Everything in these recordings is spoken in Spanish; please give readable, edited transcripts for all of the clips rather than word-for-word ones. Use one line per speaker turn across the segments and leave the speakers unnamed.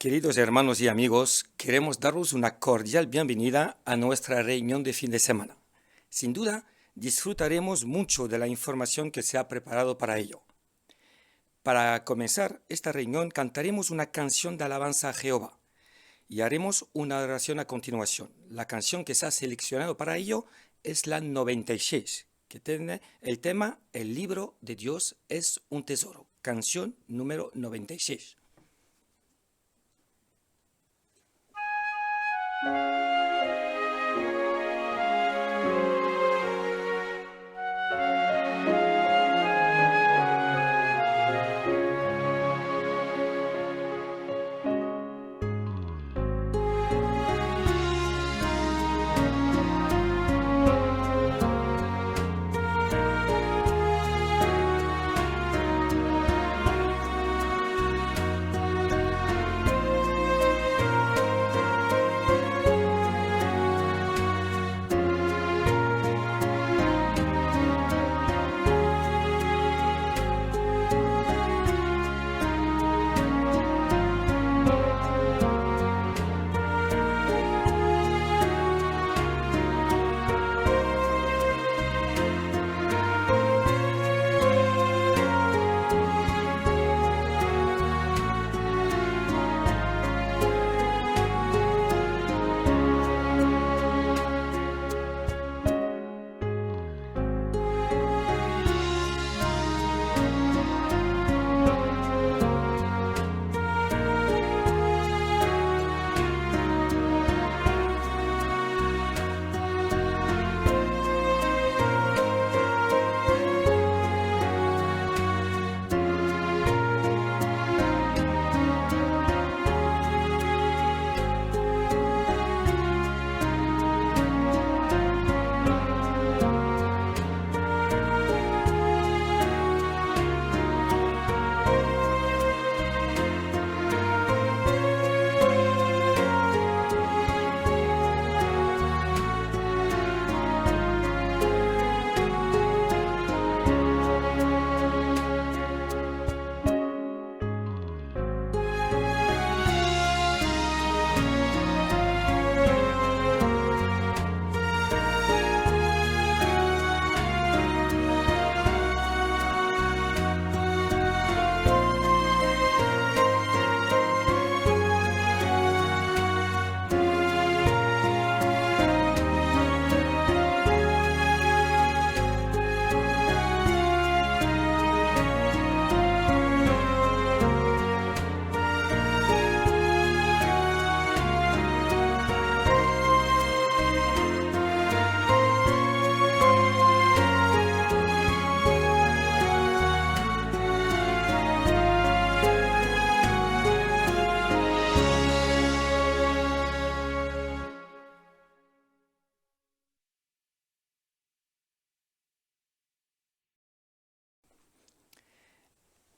Queridos hermanos y amigos, queremos daros una cordial bienvenida a nuestra reunión de fin de semana. Sin duda, disfrutaremos mucho de la información que se ha preparado para ello. Para comenzar esta reunión cantaremos una canción de alabanza a Jehová y haremos una oración a continuación. La canción que se ha seleccionado para ello es la 96, que tiene el tema El libro de Dios es un tesoro. Canción número 96.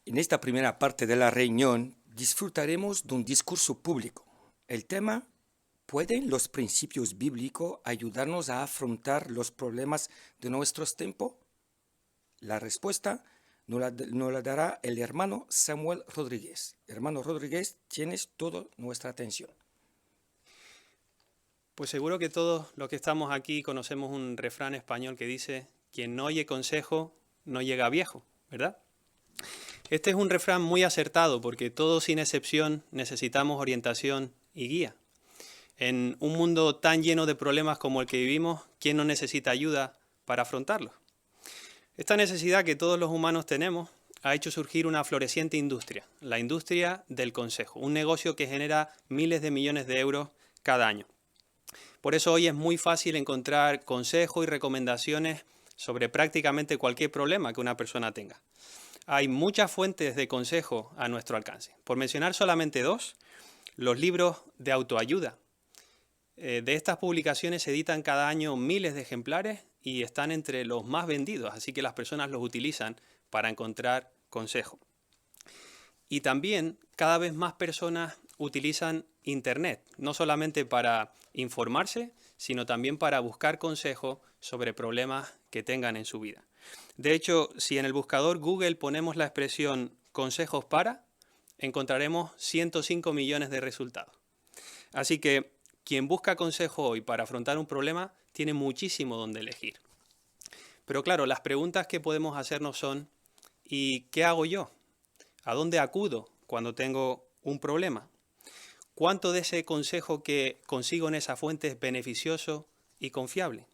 En esta primera parte de la reunión disfrutaremos de un discurso público. El tema: ¿pueden los principios bíblicos ayudarnos a afrontar los problemas de nuestros tiempos? La respuesta nos la dará el hermano Samuel Rodríguez. Hermano Rodríguez, tienes toda nuestra atención.
Pues seguro que todos los que estamos aquí conocemos un refrán español que dice: quien no oye consejo no llega a viejo, ¿verdad? Este es un refrán muy acertado porque todos sin excepción necesitamos orientación y guía. En un mundo tan lleno de problemas como el que vivimos, ¿quién no necesita ayuda para afrontarlos? Esta necesidad que todos los humanos tenemos ha hecho surgir una floreciente industria, la industria del consejo, un negocio que genera miles de millones de euros cada año. Por eso hoy es muy fácil encontrar consejos y recomendaciones sobre prácticamente cualquier problema que una persona tenga. Hay muchas fuentes de consejo a nuestro alcance. Por mencionar solamente dos, los libros de autoayuda. De estas publicaciones se editan cada año miles de ejemplares y están entre los más vendidos, así que las personas los utilizan para encontrar consejo. Y también cada vez más personas utilizan Internet, no solamente para informarse, sino también para buscar consejos sobre problemas que tengan en su vida. De hecho, si en el buscador Google ponemos la expresión consejos para, encontraremos 105 millones de resultados. Así que quien busca consejo hoy para afrontar un problema tiene muchísimo donde elegir. Pero claro, las preguntas que podemos hacernos son, ¿y qué hago yo? ¿A dónde acudo cuando tengo un problema? ¿Cuánto de ese consejo que consigo en esa fuente es beneficioso y confiable?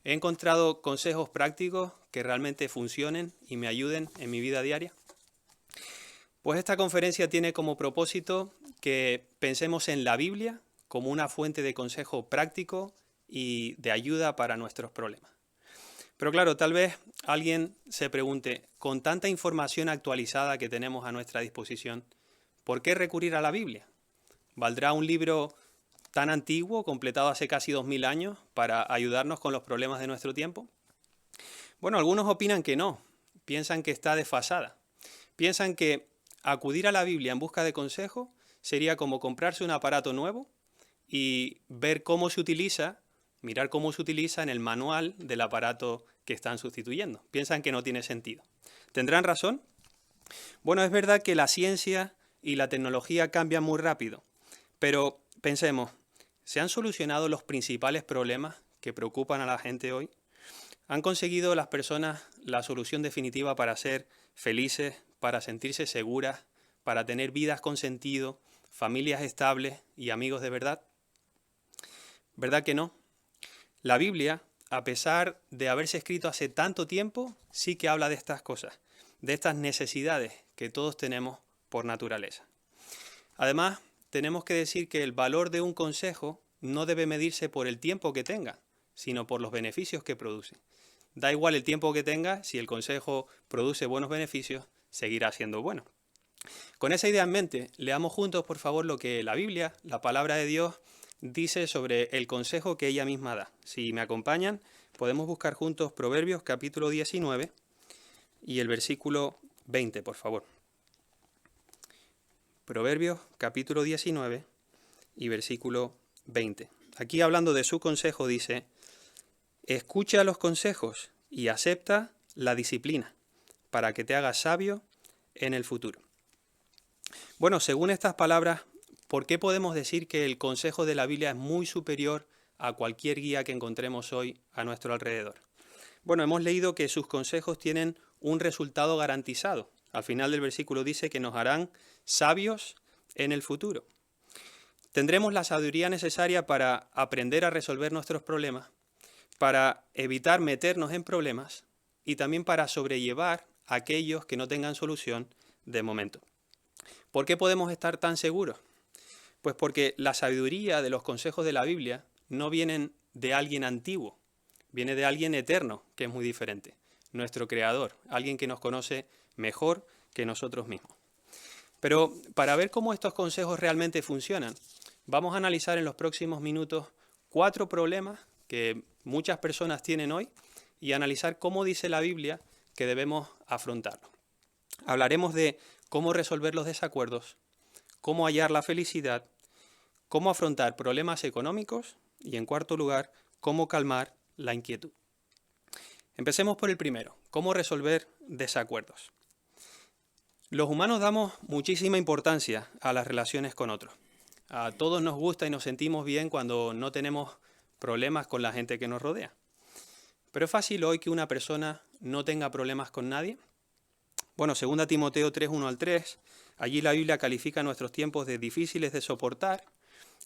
¿He encontrado consejos prácticos que realmente funcionen y me ayuden en mi vida diaria? Pues esta conferencia tiene como propósito que pensemos en la Biblia como una fuente de consejo práctico y de ayuda para nuestros problemas. Pero claro, tal vez alguien se pregunte, con tanta información actualizada que tenemos a nuestra disposición, ¿por qué recurrir a la Biblia? ¿Valdrá un libro tan antiguo, completado hace casi 2000 años, para ayudarnos con los problemas de nuestro tiempo? Bueno, algunos opinan que no, piensan que está desfasada. Piensan que acudir a la Biblia en busca de consejo sería como comprarse un aparato nuevo y ver cómo se utiliza, mirar cómo se utiliza en el manual del aparato que están sustituyendo. Piensan que no tiene sentido. ¿Tendrán razón? Bueno, es verdad que la ciencia y la tecnología cambian muy rápido, pero pensemos, ¿se han solucionado los principales problemas que preocupan a la gente hoy? ¿Han conseguido las personas la solución definitiva para ser felices, para sentirse seguras, para tener vidas con sentido, familias estables y amigos de verdad? ¿Verdad que no? La Biblia, a pesar de haberse escrito hace tanto tiempo, sí que habla de estas cosas, de estas necesidades que todos tenemos por naturaleza. Además, tenemos que decir que el valor de un consejo no debe medirse por el tiempo que tenga, sino por los beneficios que produce. Da igual el tiempo que tenga, si el consejo produce buenos beneficios, seguirá siendo bueno. Con esa idea en mente, leamos juntos, por favor, lo que la Biblia, la palabra de Dios, dice sobre el consejo que ella misma da. Si me acompañan, podemos buscar juntos Proverbios capítulo 19 y el versículo 20, por favor. Proverbios capítulo 19 y versículo 20. Aquí hablando de su consejo dice, escucha los consejos y acepta la disciplina para que te hagas sabio en el futuro. Bueno, según estas palabras, ¿por qué podemos decir que el consejo de la Biblia es muy superior a cualquier guía que encontremos hoy a nuestro alrededor? Bueno, hemos leído que sus consejos tienen un resultado garantizado. Al final del versículo dice que nos harán sabios en el futuro. Tendremos la sabiduría necesaria para aprender a resolver nuestros problemas, para evitar meternos en problemas y también para sobrellevar a aquellos que no tengan solución de momento. ¿Por qué podemos estar tan seguros? Pues porque la sabiduría de los consejos de la Biblia no vienen de alguien antiguo, viene de alguien eterno, que es muy diferente, nuestro Creador, alguien que nos conoce mejor que nosotros mismos. Pero para ver cómo estos consejos realmente funcionan, vamos a analizar en los próximos minutos 4 problemas que muchas personas tienen hoy y analizar cómo dice la Biblia que debemos afrontarlos. Hablaremos de cómo resolver los desacuerdos, cómo hallar la felicidad, cómo afrontar problemas económicos y, en cuarto lugar, cómo calmar la inquietud. Empecemos por el primero, cómo resolver desacuerdos. Los humanos damos muchísima importancia a las relaciones con otros. A todos nos gusta y nos sentimos bien cuando no tenemos problemas con la gente que nos rodea. Pero ¿es fácil hoy que una persona no tenga problemas con nadie? Bueno, 2 Timoteo 3, 1 al 3, allí la Biblia califica nuestros tiempos de difíciles de soportar,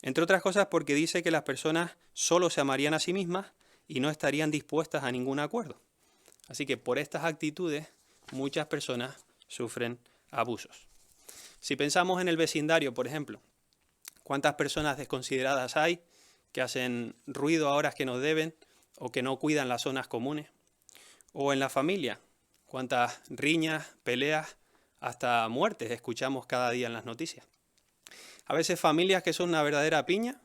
entre otras cosas porque dice que las personas solo se amarían a sí mismas y no estarían dispuestas a ningún acuerdo. Así que por estas actitudes muchas personas sufren abusos. Si pensamos en el vecindario, por ejemplo, ¿cuántas personas desconsideradas hay que hacen ruido a horas que no deben o que no cuidan las zonas comunes? O en la familia, ¿cuántas riñas, peleas, hasta muertes escuchamos cada día en las noticias? A veces familias que son una verdadera piña,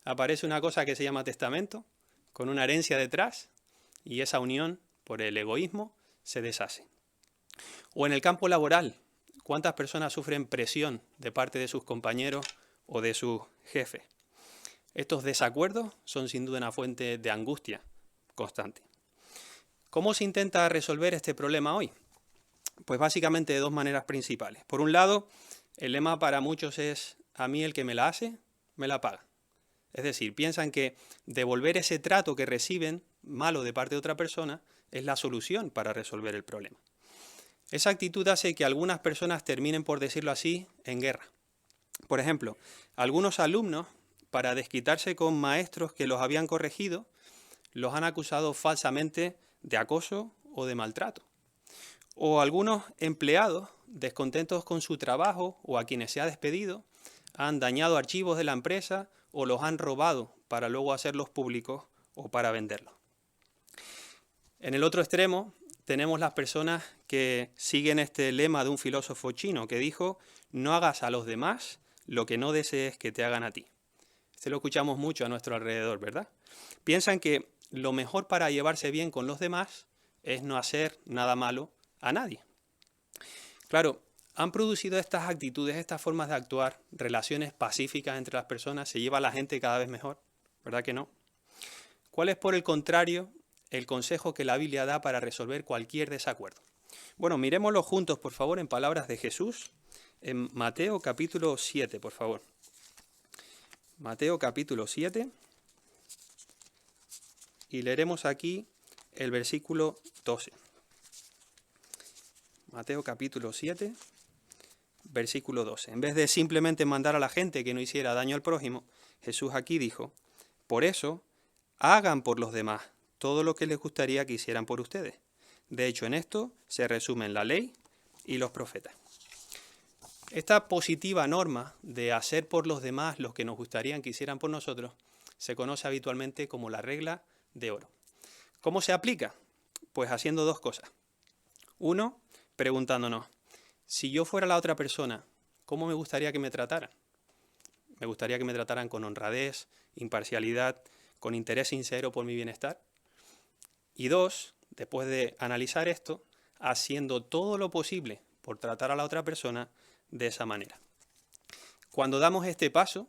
aparece una cosa que se llama testamento, con una herencia detrás, y esa unión, por el egoísmo, se deshace. O en el campo laboral, ¿cuántas personas sufren presión de parte de sus compañeros o de sus jefes? Estos desacuerdos son sin duda una fuente de angustia constante. ¿Cómo se intenta resolver este problema hoy? Pues básicamente de 2 maneras principales. Por un lado, El lema para muchos es: a mí el que me la hace, me la paga. Es decir, piensan que devolver ese trato que reciben malo de parte de otra persona es la solución para resolver el problema. Esa actitud hace que algunas personas terminen, por decirlo así, en guerra. Por ejemplo, algunos alumnos, para desquitarse con maestros que los habían corregido, los han acusado falsamente de acoso o de maltrato. O algunos empleados, descontentos con su trabajo o a quienes se ha despedido, han dañado archivos de la empresa o los han robado para luego hacerlos públicos o para venderlos. En el otro extremo tenemos las personas que siguen este lema de un filósofo chino que dijo: no hagas a los demás lo que no desees que te hagan a ti. Este lo escuchamos mucho a nuestro alrededor, ¿verdad? Piensan que lo mejor para llevarse bien con los demás es no hacer nada malo a nadie. Claro, han producido estas actitudes, estas formas de actuar, relaciones pacíficas entre las personas, se lleva a la gente cada vez mejor, ¿verdad que no? ¿Cuál es, por el contrario, el consejo que la Biblia da para resolver cualquier desacuerdo? Bueno, miremoslo juntos, por favor, en palabras de Jesús, en Mateo capítulo 7, por favor. Mateo capítulo 7, y leeremos aquí el versículo 12. Mateo capítulo 7, versículo 12. En vez de simplemente mandar a la gente que no hiciera daño al prójimo, Jesús aquí dijo: por eso, hagan por los demás todo lo que les gustaría que hicieran por ustedes. De hecho, en esto se resumen la ley y los profetas. Esta positiva norma de hacer por los demás lo que nos gustaría que hicieran por nosotros se conoce habitualmente como la regla de oro. ¿Cómo se aplica? Pues haciendo dos cosas. Uno, preguntándonos: si yo fuera la otra persona, ¿cómo me gustaría que me trataran? ¿Me gustaría que me trataran con honradez, imparcialidad, con interés sincero por mi bienestar? Y dos, después de analizar esto, haciendo todo lo posible por tratar a la otra persona de esa manera. Cuando damos este paso,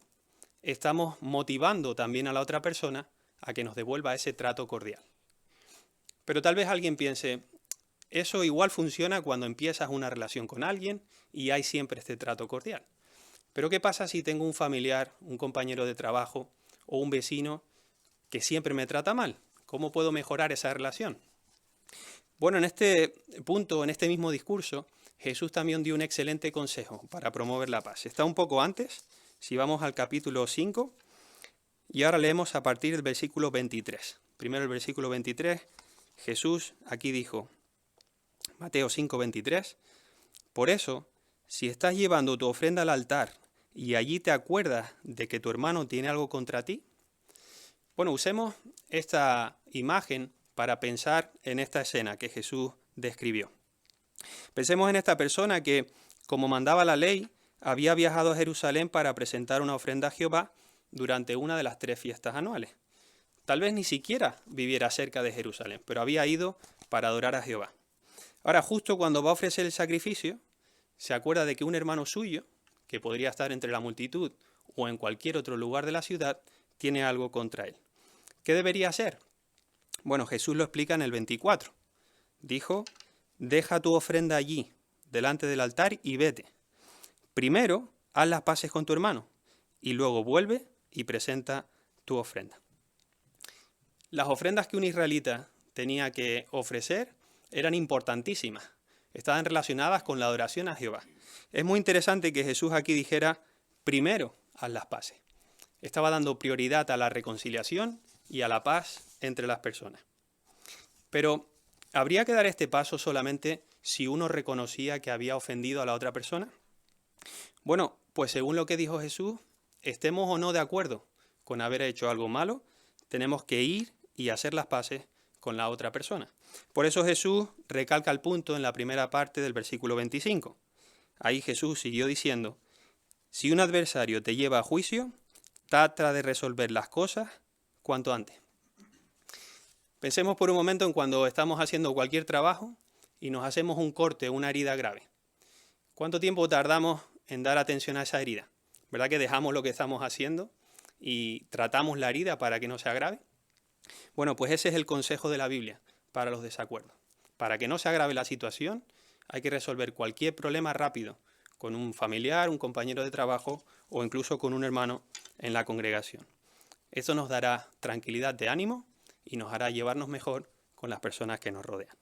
estamos motivando también a la otra persona a que nos devuelva ese trato cordial. Pero tal vez alguien piense: eso igual funciona cuando empiezas una relación con alguien y hay siempre este trato cordial. Pero ¿qué pasa si tengo un familiar, un compañero de trabajo o un vecino que siempre me trata mal? ¿Cómo puedo mejorar esa relación? Bueno, en este punto, en este mismo discurso, Jesús también dio un excelente consejo para promover la paz. Está un poco antes, si vamos al capítulo 5, y ahora leemos a partir del versículo 23. Primero el versículo 23, Jesús aquí dijo, Mateo 5, 23, por eso, si estás llevando tu ofrenda al altar y allí te acuerdas de que tu hermano tiene algo contra ti, bueno, usemos esta imagen para pensar en esta escena que Jesús describió. Pensemos en esta persona que, como mandaba la ley, había viajado a Jerusalén para presentar una ofrenda a Jehová durante una de las 3 fiestas anuales. Tal vez ni siquiera viviera cerca de Jerusalén, pero había ido para adorar a Jehová. Ahora, justo cuando va a ofrecer el sacrificio, se acuerda de que un hermano suyo, que podría estar entre la multitud o en cualquier otro lugar de la ciudad, tiene algo contra él. ¿Qué debería hacer? Bueno, Jesús lo explica en el 24. Dijo, deja tu ofrenda allí, delante del altar, y vete. Primero, haz las paces con tu hermano, y luego vuelve y presenta tu ofrenda. Las ofrendas que un israelita tenía que ofrecer eran importantísimas. Estaban relacionadas con la adoración a Jehová. Es muy interesante que Jesús aquí dijera, primero, haz las paces. Estaba dando prioridad a la reconciliación y a la paz entre las personas. Pero, ¿habría que dar este paso solamente si uno reconocía que había ofendido a la otra persona? Bueno, pues según lo que dijo Jesús, estemos o no de acuerdo con haber hecho algo malo, tenemos que ir y hacer las paces con la otra persona. Por eso Jesús recalca el punto en la primera parte del versículo 25. Ahí Jesús siguió diciendo, si un adversario te lleva a juicio, trata de resolver las cosas cuanto antes. Pensemos por un momento en cuando estamos haciendo cualquier trabajo y nos hacemos un corte, una herida grave. ¿Cuánto tiempo tardamos en dar atención a esa herida? ¿Verdad que dejamos lo que estamos haciendo y tratamos la herida para que no se agrave? Bueno, pues ese es el consejo de la Biblia para los desacuerdos. Para que no se agrave la situación, hay que resolver cualquier problema rápido, con un familiar, un compañero de trabajo o incluso con un hermano en la congregación. Esto nos dará tranquilidad de ánimo y nos hará llevarnos mejor con las personas que nos rodean.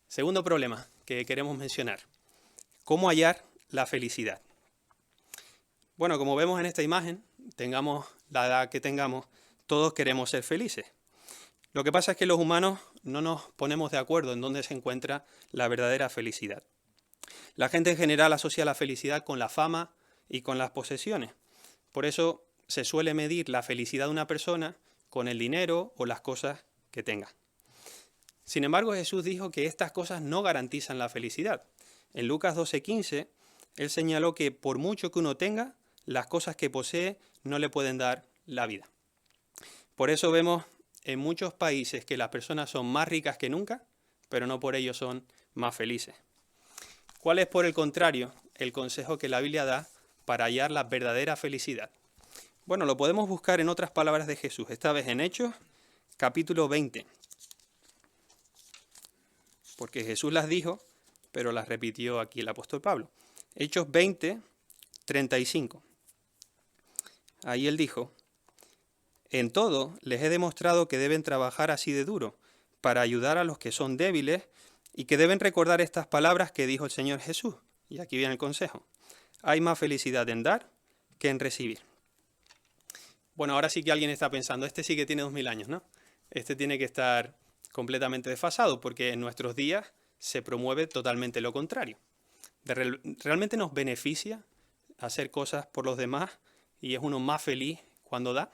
Segundo problema que queremos mencionar: ¿cómo hallar la felicidad? Bueno, como vemos en esta imagen, tengamos la edad que tengamos, todos queremos ser felices. Lo que pasa es que los humanos no nos ponemos de acuerdo en dónde se encuentra la verdadera felicidad. La gente en general asocia la felicidad con la fama y con las posesiones. Por eso se suele medir la felicidad de una persona con el dinero o las cosas que tenga. Sin embargo, Jesús dijo que estas cosas no garantizan la felicidad. En Lucas 12:15, él señaló que por mucho que uno tenga, las cosas que posee no le pueden dar la vida. Por eso vemos en muchos países que las personas son más ricas que nunca, pero no por ello son más felices. ¿Cuál es, por el contrario, el consejo que la Biblia da para hallar la verdadera felicidad? Bueno, lo podemos buscar en otras palabras de Jesús, esta vez en Hechos, capítulo 20. Porque Jesús las dijo, pero las repitió aquí el apóstol Pablo. Hechos 20, 35. Ahí él dijo: en todo les he demostrado que deben trabajar así de duro para ayudar a los que son débiles y que deben recordar estas palabras que dijo el Señor Jesús. Y aquí viene el consejo: hay más felicidad en dar que en recibir. Bueno, ahora sí que alguien está pensando, este sí que tiene 2000 años, ¿no? Este tiene que estar completamente desfasado, porque en nuestros días se promueve totalmente lo contrario. ¿Realmente nos beneficia hacer cosas por los demás y es uno más feliz cuando da?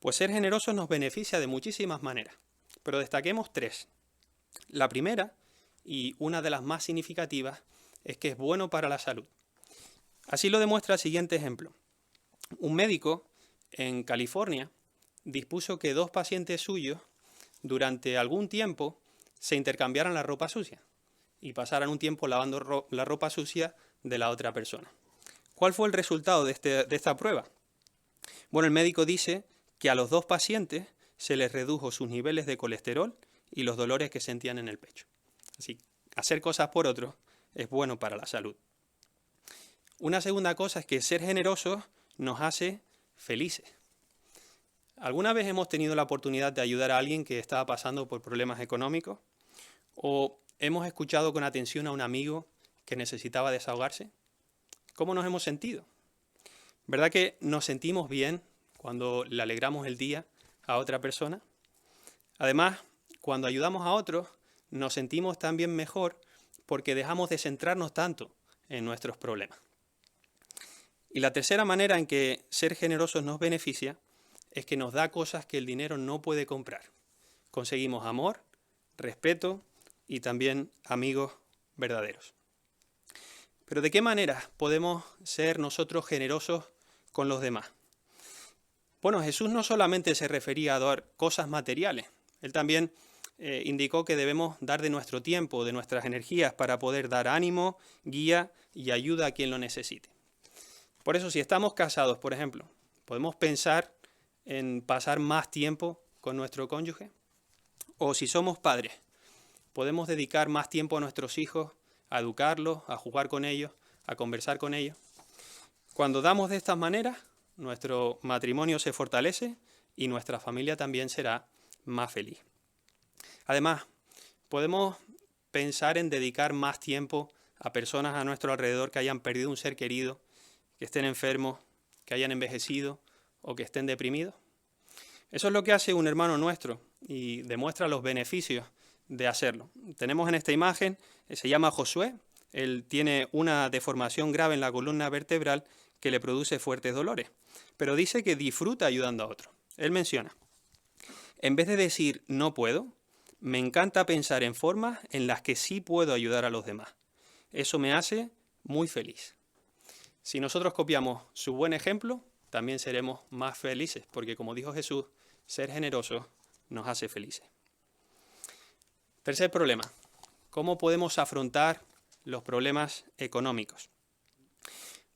Pues ser generosos nos beneficia de muchísimas maneras, pero destaquemos 3. La primera, y una de las más significativas, es que es bueno para la salud. Así lo demuestra el siguiente ejemplo. Un médico en California dispuso que 2 pacientes suyos durante algún tiempo se intercambiaran la ropa sucia y pasaran un tiempo lavando la ropa sucia de la otra persona. ¿Cuál fue el resultado de esta prueba? Bueno, el médico dice que a los 2 pacientes se les redujo sus niveles de colesterol y los dolores que sentían en el pecho. Así, hacer cosas por otros es bueno para la salud. Una segunda cosa es que ser generosos nos hace felices. ¿Alguna vez hemos tenido la oportunidad de ayudar a alguien que estaba pasando por problemas económicos? ¿O hemos escuchado con atención a un amigo que necesitaba desahogarse? ¿Cómo nos hemos sentido? ¿Verdad que nos sentimos bien cuando le alegramos el día a otra persona? Además, cuando ayudamos a otros, nos sentimos también mejor porque dejamos de centrarnos tanto en nuestros problemas. Y la tercera manera en que ser generosos nos beneficia es que nos da cosas que el dinero no puede comprar. Conseguimos amor, respeto y también amigos verdaderos. Pero ¿de qué manera podemos ser nosotros generosos con los demás? Bueno, Jesús no solamente se refería a dar cosas materiales, él también indicó que debemos dar de nuestro tiempo, de nuestras energías para poder dar ánimo, guía y ayuda a quien lo necesite. Por eso, si estamos casados, por ejemplo, podemos pensar en pasar más tiempo con nuestro cónyuge. O si somos padres, podemos dedicar más tiempo a nuestros hijos, a educarlos, a jugar con ellos, a conversar con ellos. Cuando damos de estas maneras, nuestro matrimonio se fortalece y nuestra familia también será más feliz. Además, podemos pensar en dedicar más tiempo a personas a nuestro alrededor que hayan perdido un ser querido, que estén enfermos, que hayan envejecido o que estén deprimidos. Eso es lo que hace un hermano nuestro y demuestra los beneficios de hacerlo. Tenemos en esta imagen, se llama Josué, él tiene una deformación grave en la columna vertebral que le produce fuertes dolores, pero dice que disfruta ayudando a otros. Él menciona: en vez de decir no puedo, me encanta pensar en formas en las que sí puedo ayudar a los demás. Eso me hace muy feliz. Si nosotros copiamos su buen ejemplo, también seremos más felices, porque como dijo Jesús, ser generosos nos hace felices. Tercer problema: ¿cómo podemos afrontar los problemas económicos?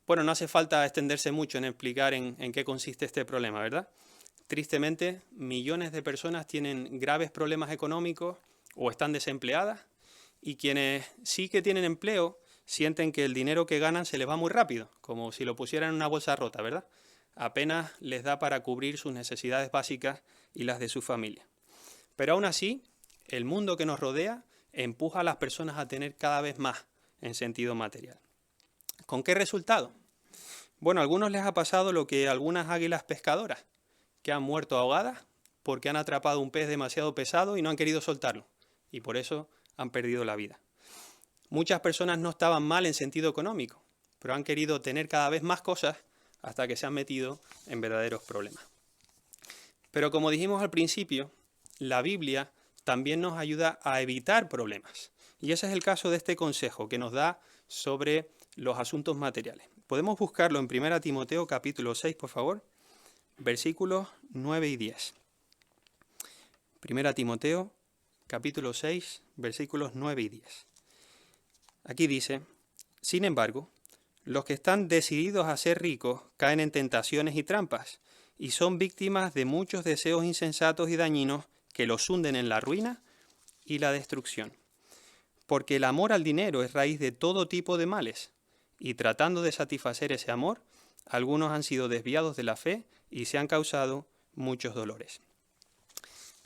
Bueno, no hace falta extenderse mucho en explicar en qué consiste este problema, ¿verdad? Tristemente, millones de personas tienen graves problemas económicos o están desempleadas, y quienes sí que tienen empleo sienten que el dinero que ganan se les va muy rápido, como si lo pusieran en una bolsa rota, ¿verdad? Apenas les da para cubrir sus necesidades básicas y las de su familia. Pero aún así, el mundo que nos rodea empuja a las personas a tener cada vez más en sentido material. ¿Con qué resultado? Bueno, a algunos les ha pasado lo que a algunas águilas pescadoras, que han muerto ahogadas porque han atrapado un pez demasiado pesado y no han querido soltarlo, y por eso han perdido la vida. Muchas personas no estaban mal en sentido económico, pero han querido tener cada vez más cosas hasta que se han metido en verdaderos problemas. Pero como dijimos al principio, la Biblia también nos ayuda a evitar problemas. Y ese es el caso de este consejo que nos da sobre los asuntos materiales. Podemos buscarlo en 1 Timoteo capítulo 6, por favor, versículos 9 y 10. 1 Timoteo capítulo 6, versículos 9 y 10. Aquí dice: sin embargo, los que están decididos a ser ricos caen en tentaciones y trampas, y son víctimas de muchos deseos insensatos y dañinos que los hunden en la ruina y la destrucción. Porque el amor al dinero es raíz de todo tipo de males, y tratando de satisfacer ese amor, algunos han sido desviados de la fe y se han causado muchos dolores.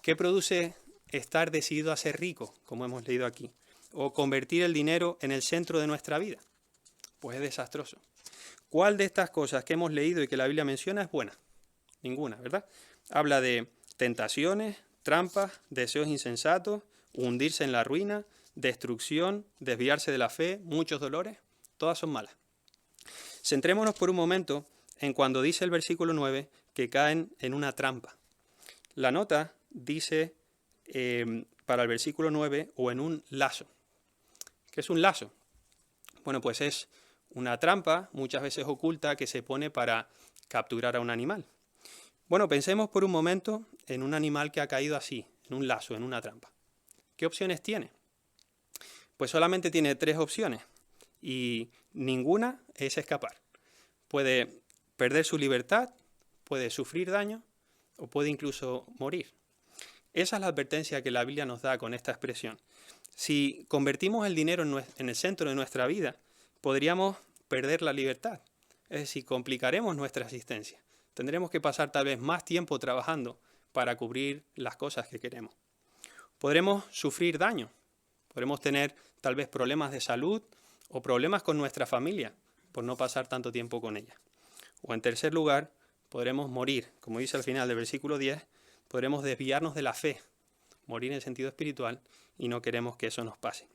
¿Qué produce estar decidido a ser rico, como hemos leído aquí? O convertir el dinero en el centro de nuestra vida. Pues es desastroso. ¿Cuál de estas cosas que hemos leído y que la Biblia menciona es buena? Ninguna, ¿verdad? Habla de tentaciones, trampas, deseos insensatos, hundirse en la ruina, destrucción, desviarse de la fe, muchos dolores. Todas son malas. Centrémonos por un momento en cuando dice el versículo 9 que caen en una trampa. La nota dice para el versículo 9 o en un lazo. ¿Qué es un lazo? Bueno, pues es una trampa, muchas veces oculta, que se pone para capturar a un animal. Bueno, pensemos por un momento en un animal que ha caído así, en un lazo, en una trampa. ¿Qué opciones tiene? Pues solamente tiene 3 opciones y ninguna es escapar. Puede perder su libertad, puede sufrir daño o puede incluso morir. Esa es la advertencia que la Biblia nos da con esta expresión. Si convertimos el dinero en el centro de nuestra vida, podríamos perder la libertad. Es decir, complicaremos nuestra existencia. Tendremos que pasar tal vez más tiempo trabajando para cubrir las cosas que queremos. Podremos sufrir daño. Podremos tener tal vez problemas de salud o problemas con nuestra familia por no pasar tanto tiempo con ella. O en tercer lugar, podremos morir. Como dice al final del versículo 10, podremos desviarnos de la fe, morir en sentido espiritual, y no queremos que eso nos pase.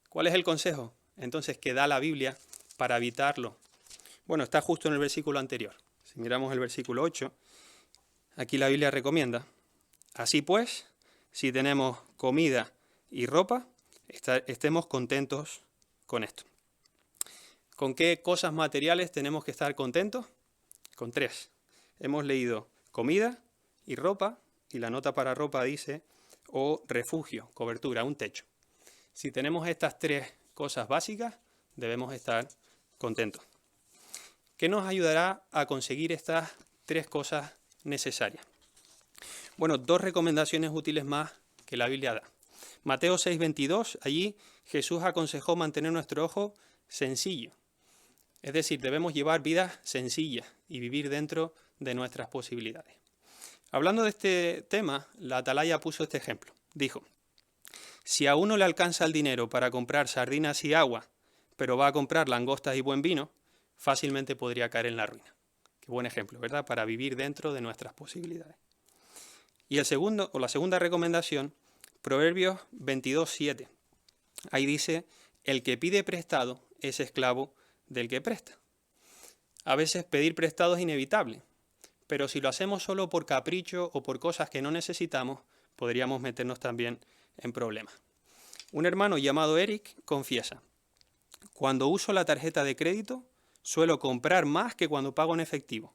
¿Cuál es el consejo entonces que da la Biblia para evitarlo? Bueno, está justo en el versículo anterior. Si miramos el versículo 8, aquí la Biblia recomienda: así pues, si tenemos comida y ropa, estemos contentos con esto. ¿Con qué cosas materiales tenemos que estar contentos? Con 3. Hemos leído comida y ropa, y la nota para ropa dice: o refugio, cobertura, un techo. Si tenemos estas 3 cosas básicas, debemos estar contentos. ¿Qué nos ayudará a conseguir estas 3 cosas necesarias? Bueno, 2 recomendaciones útiles más que la Biblia da. Mateo 6:22, allí Jesús aconsejó mantener nuestro ojo sencillo. Es decir, debemos llevar vidas sencillas y vivir dentro de nuestras posibilidades. Hablando de este tema, la Atalaya puso este ejemplo. Dijo: si a uno le alcanza el dinero para comprar sardinas y agua, pero va a comprar langostas y buen vino, fácilmente podría caer en la ruina. Qué buen ejemplo, ¿verdad? Para vivir dentro de nuestras posibilidades. Y la segunda recomendación, Proverbios 22:7. Ahí dice: el que pide prestado es esclavo del que presta. A veces pedir prestado es inevitable, pero si lo hacemos solo por capricho o por cosas que no necesitamos, podríamos meternos también en problemas. Un hermano llamado Eric confiesa: cuando uso la tarjeta de crédito, suelo comprar más que cuando pago en efectivo.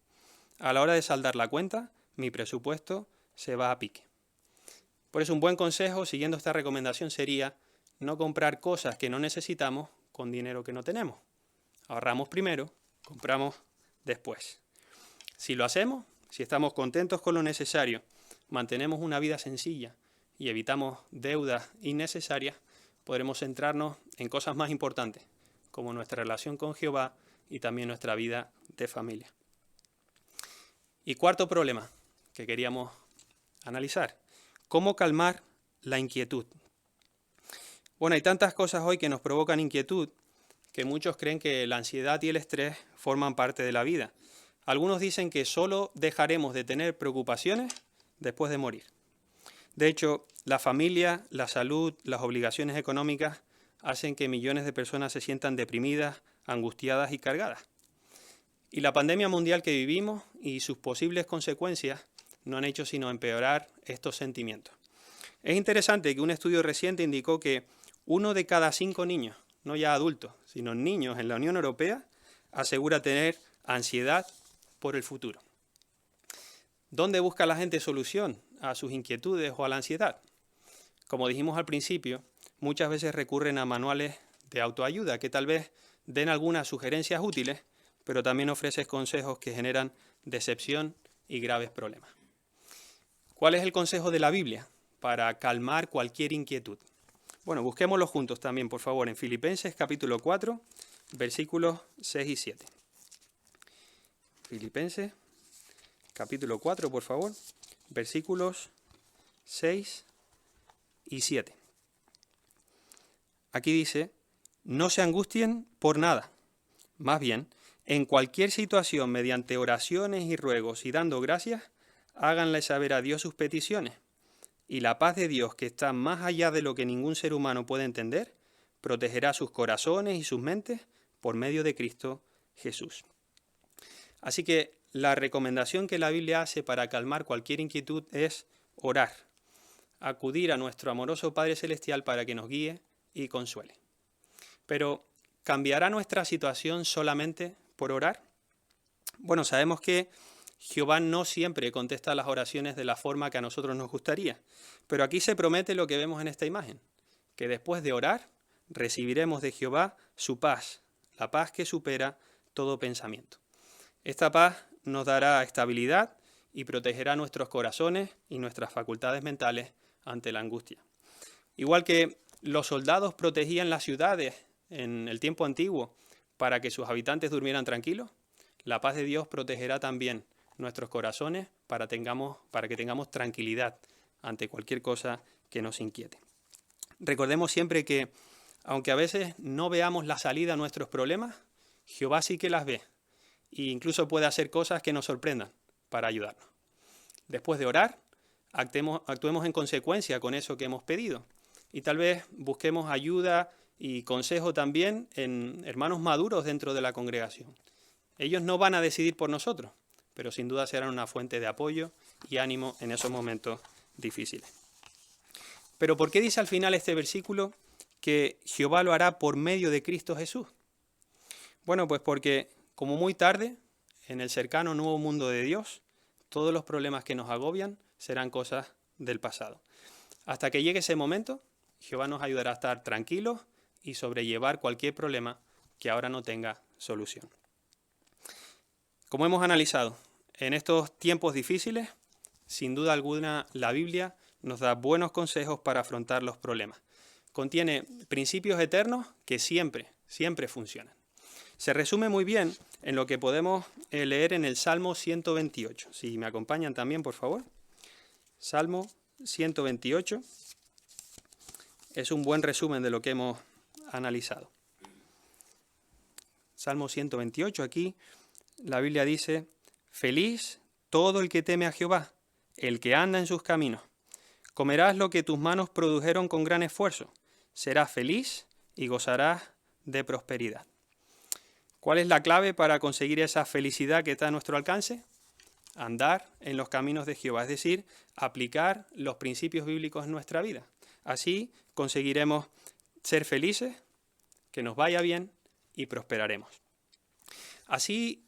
A la hora de saldar la cuenta, mi presupuesto se va a pique. Por eso un buen consejo, siguiendo esta recomendación, sería no comprar cosas que no necesitamos con dinero que no tenemos. Ahorramos primero, compramos después. Si lo hacemos, si estamos contentos con lo necesario, mantenemos una vida sencilla y evitamos deudas innecesarias, podremos centrarnos en cosas más importantes, como nuestra relación con Jehová y también nuestra vida de familia. Y cuarto problema que queríamos analizar: ¿cómo calmar la inquietud? Bueno, hay tantas cosas hoy que nos provocan inquietud que muchos creen que la ansiedad y el estrés forman parte de la vida. Algunos dicen que solo dejaremos de tener preocupaciones después de morir. De hecho, la familia, la salud, las obligaciones económicas hacen que millones de personas se sientan deprimidas, angustiadas y cargadas. Y la pandemia mundial que vivimos y sus posibles consecuencias no han hecho sino empeorar estos sentimientos. Es interesante que un estudio reciente indicó que 1 de cada 5 niños, no ya adultos, sino niños en la Unión Europea, asegura tener ansiedad por el futuro. ¿Dónde busca la gente solución a sus inquietudes o a la ansiedad? Como dijimos al principio, muchas veces recurren a manuales de autoayuda que tal vez den algunas sugerencias útiles, pero también ofrecen consejos que generan decepción y graves problemas. ¿Cuál es el consejo de la Biblia para calmar cualquier inquietud? Bueno, busquémoslo juntos también, por favor, en Filipenses capítulo 4, versículos 6 y 7. Filipenses capítulo 4, por favor, versículos 6 y 7. Aquí dice: no se angustien por nada, más bien, en cualquier situación, mediante oraciones y ruegos y dando gracias, háganle saber a Dios sus peticiones. Y la paz de Dios, que está más allá de lo que ningún ser humano puede entender, protegerá sus corazones y sus mentes por medio de Cristo Jesús. Así que la recomendación que la Biblia hace para calmar cualquier inquietud es orar, acudir a nuestro amoroso Padre Celestial para que nos guíe y consuele. Pero, ¿cambiará nuestra situación solamente por orar? Bueno, sabemos que Jehová no siempre contesta las oraciones de la forma que a nosotros nos gustaría, pero aquí se promete lo que vemos en esta imagen, que después de orar recibiremos de Jehová su paz, la paz que supera todo pensamiento. Esta paz nos dará estabilidad y protegerá nuestros corazones y nuestras facultades mentales ante la angustia. Igual que los soldados protegían las ciudades en el tiempo antiguo para que sus habitantes durmieran tranquilos, la paz de Dios protegerá también nuestros corazones para que tengamos tranquilidad ante cualquier cosa que nos inquiete. Recordemos siempre que, aunque a veces no veamos la salida a nuestros problemas, Jehová sí que las ve e incluso puede hacer cosas que nos sorprendan para ayudarnos. Después de orar, actuemos en consecuencia con eso que hemos pedido y tal vez busquemos ayuda y consejo también en hermanos maduros dentro de la congregación. Ellos no van a decidir por nosotros, pero sin duda serán una fuente de apoyo y ánimo en esos momentos difíciles. Pero ¿por qué dice al final este versículo que Jehová lo hará por medio de Cristo Jesús? Bueno, pues porque como muy tarde, en el cercano nuevo mundo de Dios, todos los problemas que nos agobian serán cosas del pasado. Hasta que llegue ese momento, Jehová nos ayudará a estar tranquilos y sobrellevar cualquier problema que ahora no tenga solución. Como hemos analizado, en estos tiempos difíciles, sin duda alguna, la Biblia nos da buenos consejos para afrontar los problemas. Contiene principios eternos que siempre funcionan. Se resume muy bien en lo que podemos leer en el Salmo 128. Si me acompañan también, por favor. Salmo 128 es un buen resumen de lo que hemos analizado. Salmo 128, aquí la Biblia dice: feliz todo el que teme a Jehová, el que anda en sus caminos. Comerás lo que tus manos produjeron con gran esfuerzo. Serás feliz y gozarás de prosperidad. ¿Cuál es la clave para conseguir esa felicidad que está a nuestro alcance? Andar en los caminos de Jehová, es decir, aplicar los principios bíblicos en nuestra vida. Así conseguiremos ser felices, que nos vaya bien y prosperaremos. Así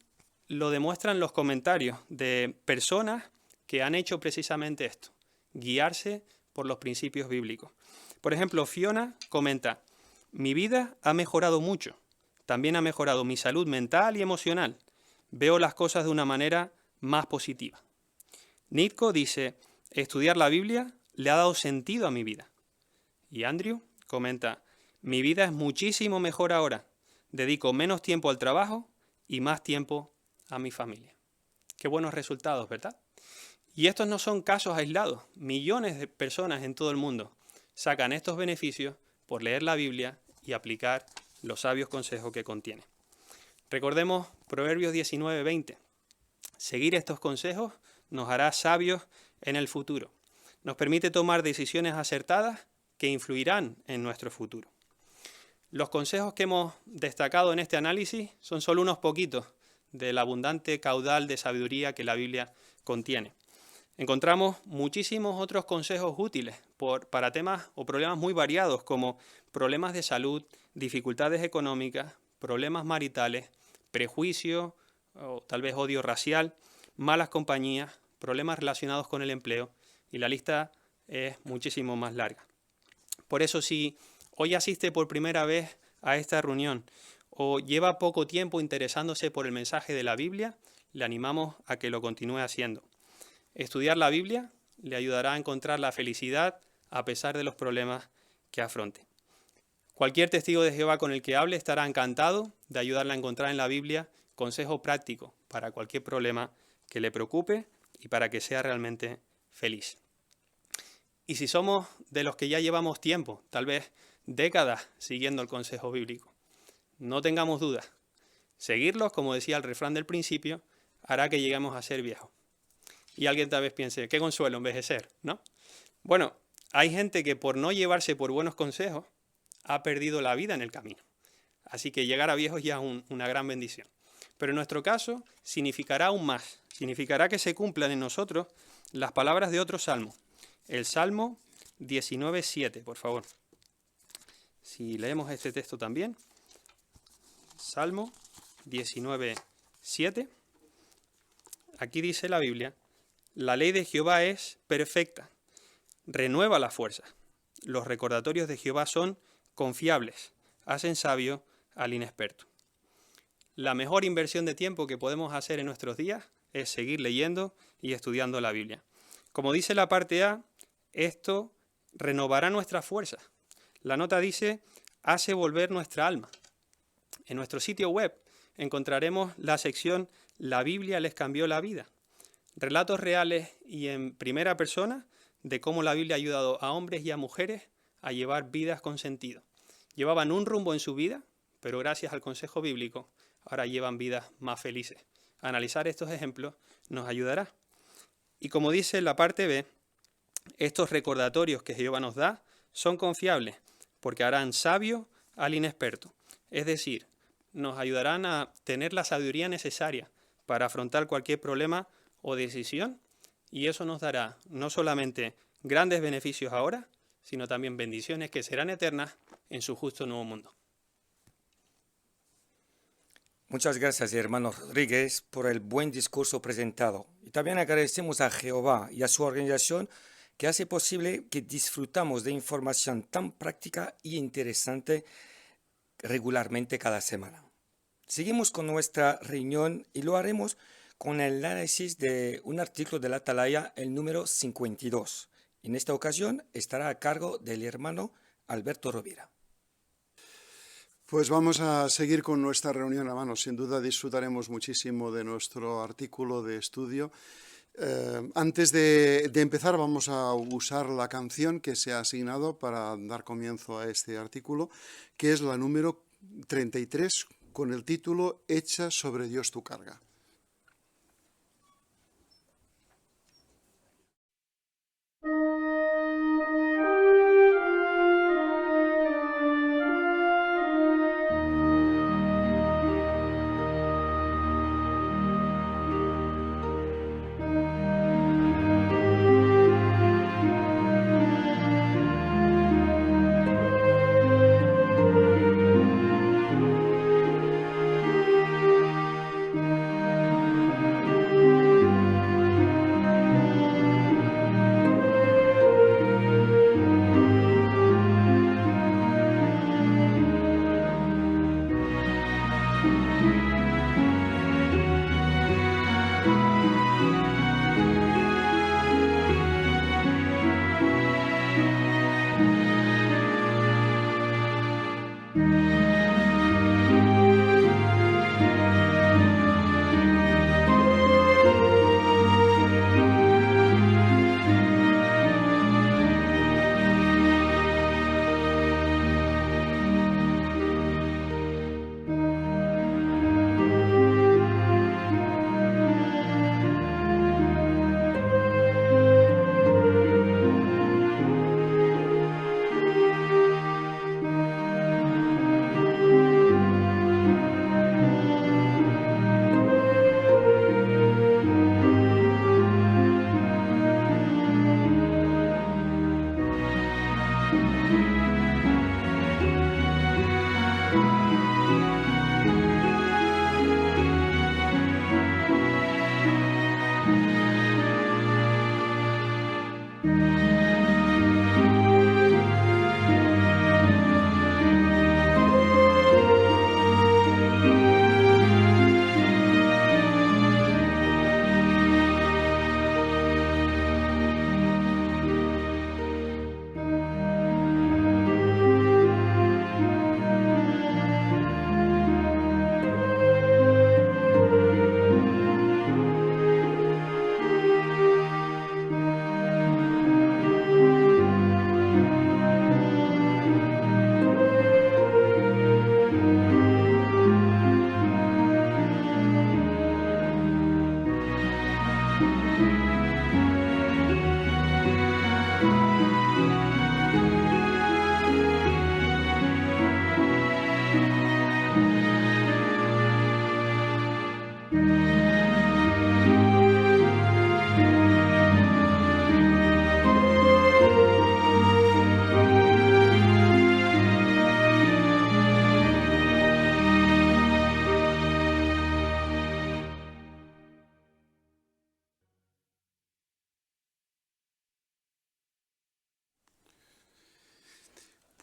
lo demuestran los comentarios de personas que han hecho precisamente esto, guiarse por los principios bíblicos. Por ejemplo, Fiona comenta: mi vida ha mejorado mucho. También ha mejorado mi salud mental y emocional. Veo las cosas de una manera más positiva. Nitko dice: estudiar la Biblia le ha dado sentido a mi vida. Y Andrew comenta: Mi vida es muchísimo mejor ahora. Dedico menos tiempo al trabajo y más tiempo a mi familia. Qué buenos resultados, ¿verdad? Y estos no son casos aislados. Millones de personas en todo el mundo sacan estos beneficios por leer la Biblia y aplicar los sabios consejos que contiene. Recordemos Proverbios 19:20. Seguir estos consejos nos hará sabios en el futuro. Nos permite tomar decisiones acertadas que influirán en nuestro futuro. Los consejos que hemos destacado en este análisis son solo unos poquitos del abundante caudal de sabiduría que la Biblia contiene. Encontramos muchísimos otros consejos útiles para temas o problemas muy variados como problemas de salud, dificultades económicas, problemas maritales, prejuicio o tal vez odio racial, malas compañías, problemas relacionados con el empleo, y la lista es muchísimo más larga. Por eso, si hoy asiste por primera vez a esta reunión o lleva poco tiempo interesándose por el mensaje de la Biblia, le animamos a que lo continúe haciendo. Estudiar la Biblia le ayudará a encontrar la felicidad a pesar de los problemas que afronte. Cualquier testigo de Jehová con el que hable estará encantado de ayudarle a encontrar en la Biblia consejos prácticos para cualquier problema que le preocupe y para que sea realmente feliz. Y si somos de los que ya llevamos tiempo, tal vez décadas, siguiendo el consejo bíblico, no tengamos dudas. Seguirlos, como decía el refrán del principio, hará que lleguemos a ser viejos. Y alguien tal vez piense, qué consuelo envejecer, ¿no? Bueno, hay gente que por no llevarse por buenos consejos ha perdido la vida en el camino. Así que llegar a viejos ya es una gran bendición. Pero en nuestro caso significará aún más. Significará que se cumplan en nosotros las palabras de otro salmo. El Salmo 19:7, por favor. Si leemos este texto también. Salmo 19:7. Aquí dice la Biblia: la ley de Jehová es perfecta, renueva las fuerzas. Los recordatorios de Jehová son confiables, hacen sabio al inexperto. La mejor inversión de tiempo que podemos hacer en nuestros días es seguir leyendo y estudiando la Biblia. Como dice la parte A, esto renovará nuestras fuerzas. La nota dice, hace volver nuestra alma. En nuestro sitio web encontraremos la sección La Biblia les cambió la vida. Relatos reales y en primera persona de cómo la Biblia ha ayudado a hombres y a mujeres a llevar vidas con sentido. Llevaban un rumbo en su vida, pero gracias al consejo bíblico, ahora llevan vidas más felices. Analizar estos ejemplos nos ayudará. Y como dice la parte B, estos recordatorios que Jehová nos da son confiables, porque harán sabio al inexperto. Es decir, nos ayudarán a tener la sabiduría necesaria para afrontar cualquier problema o decisión, y eso nos dará no solamente grandes beneficios ahora, sino también bendiciones que serán eternas en su justo nuevo mundo.
Muchas gracias, hermano Rodríguez, por el buen discurso presentado. Y también agradecemos a Jehová y a su organización que hace posible que disfrutamos de información tan práctica y interesante regularmente cada semana. Seguimos con nuestra reunión y lo haremos con el análisis de un artículo de la Atalaya, el número 52. En esta ocasión estará a cargo del hermano Alberto Rovira.
Pues vamos a seguir con nuestra reunión, hermanos. Sin duda disfrutaremos muchísimo de nuestro artículo de estudio. Antes de empezar vamos a usar la canción que se ha asignado para dar comienzo a este artículo, que es la número 33 con el título Echa sobre Dios tu carga.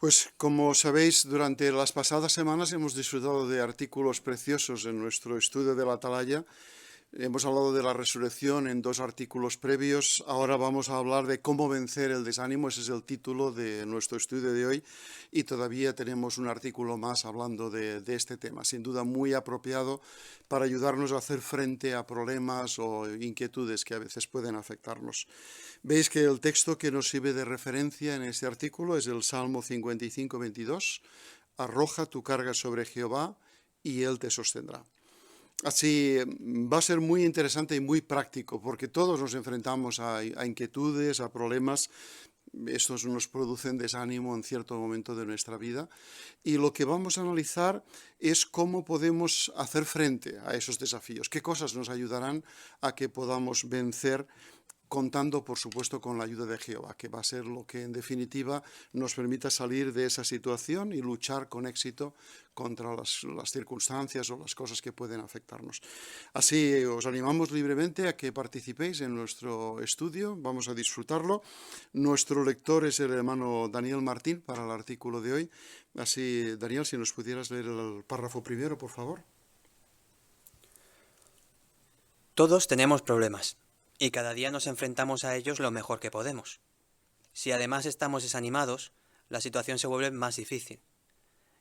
Pues como sabéis, durante las pasadas semanas hemos disfrutado de artículos preciosos en nuestro estudio de la Atalaya. Hemos hablado de la resurrección en 2 artículos previos. Ahora vamos a hablar de cómo vencer el desánimo. Ese es el título de nuestro estudio de hoy. Y todavía tenemos un artículo más hablando de este tema. Sin duda muy apropiado para ayudarnos a hacer frente a problemas o inquietudes que a veces pueden afectarnos. Veis que el texto que nos sirve de referencia en este artículo es el Salmo 55, 22. Arroja tu carga sobre Jehová y Él te sostendrá. Así va a ser muy interesante y muy práctico, porque todos nos enfrentamos a inquietudes, a problemas. Estos nos producen desánimo en cierto momento de nuestra vida. Y lo que vamos a analizar es cómo podemos hacer frente a esos desafíos, qué cosas nos ayudarán a que podamos vencer, contando, por supuesto, con la ayuda de Jehová, que va a ser lo que, en definitiva, nos permita salir de esa situación y luchar con éxito contra las circunstancias o las cosas que pueden afectarnos. Así, os animamos libremente a que participéis en nuestro estudio, vamos a disfrutarlo. Nuestro lector es el hermano Daniel Martín para el artículo de hoy. Así, Daniel, si nos pudieras leer el párrafo primero, por favor.
Todos tenemos problemas, y cada día nos enfrentamos a ellos lo mejor que podemos. Si además estamos desanimados, la situación se vuelve más difícil.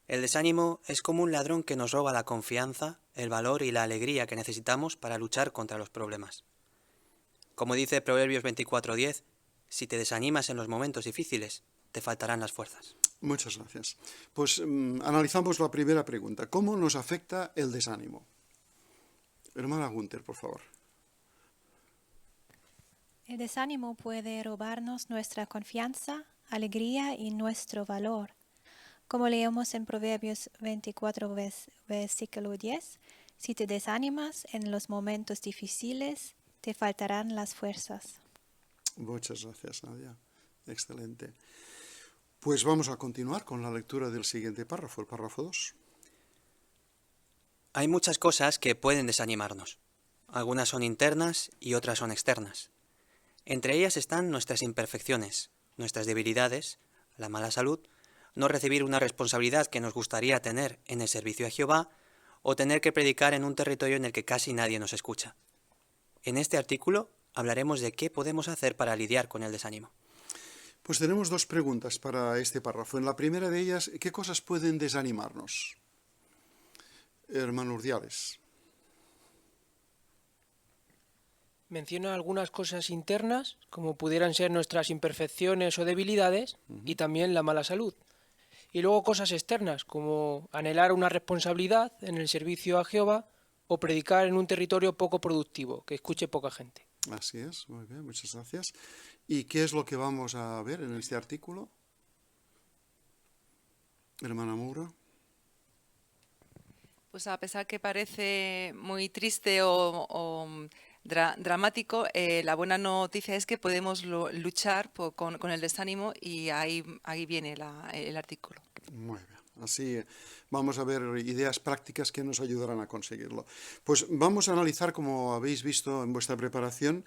El desánimo es como un ladrón que nos roba la confianza, el valor y la alegría que necesitamos para luchar contra los problemas. Como dice Proverbios 24:10, si te desanimas en los momentos difíciles, te faltarán las fuerzas.
Muchas gracias. Pues analizamos la primera pregunta. ¿Cómo nos afecta el desánimo? Hermana Gunther, por favor.
El desánimo puede robarnos nuestra confianza, alegría y nuestro valor. Como leemos en Proverbios 24, versículo 10, si te desanimas en los momentos difíciles, te faltarán las fuerzas.
Muchas gracias, Nadia. Excelente. Pues vamos a continuar con la lectura del siguiente párrafo, el párrafo 2.
Hay muchas cosas que pueden desanimarnos. Algunas son internas y otras son externas. Entre ellas están nuestras imperfecciones, nuestras debilidades, la mala salud, no recibir una responsabilidad que nos gustaría tener en el servicio a Jehová o tener que predicar en un territorio en el que casi nadie nos escucha. En este artículo hablaremos de qué podemos hacer para lidiar con el desánimo.
Pues tenemos 2 preguntas para este párrafo. En la primera de ellas, ¿qué cosas pueden desanimarnos? Hermano Urdiales.
Menciona algunas cosas internas, como pudieran ser nuestras imperfecciones o debilidades, y también la mala salud. Y luego cosas externas, como anhelar una responsabilidad en el servicio a Jehová o predicar en un territorio poco productivo, que escuche poca gente.
Así es, muy bien, muchas gracias. ¿Y qué es lo que vamos a ver en este artículo? Hermana Moura.
Pues a pesar que parece muy triste o dramático, la buena noticia es que podemos luchar con el desánimo y ahí viene el artículo.
Muy bien. Así vamos a ver ideas prácticas que nos ayudarán a conseguirlo. Pues vamos a analizar, como habéis visto en vuestra preparación,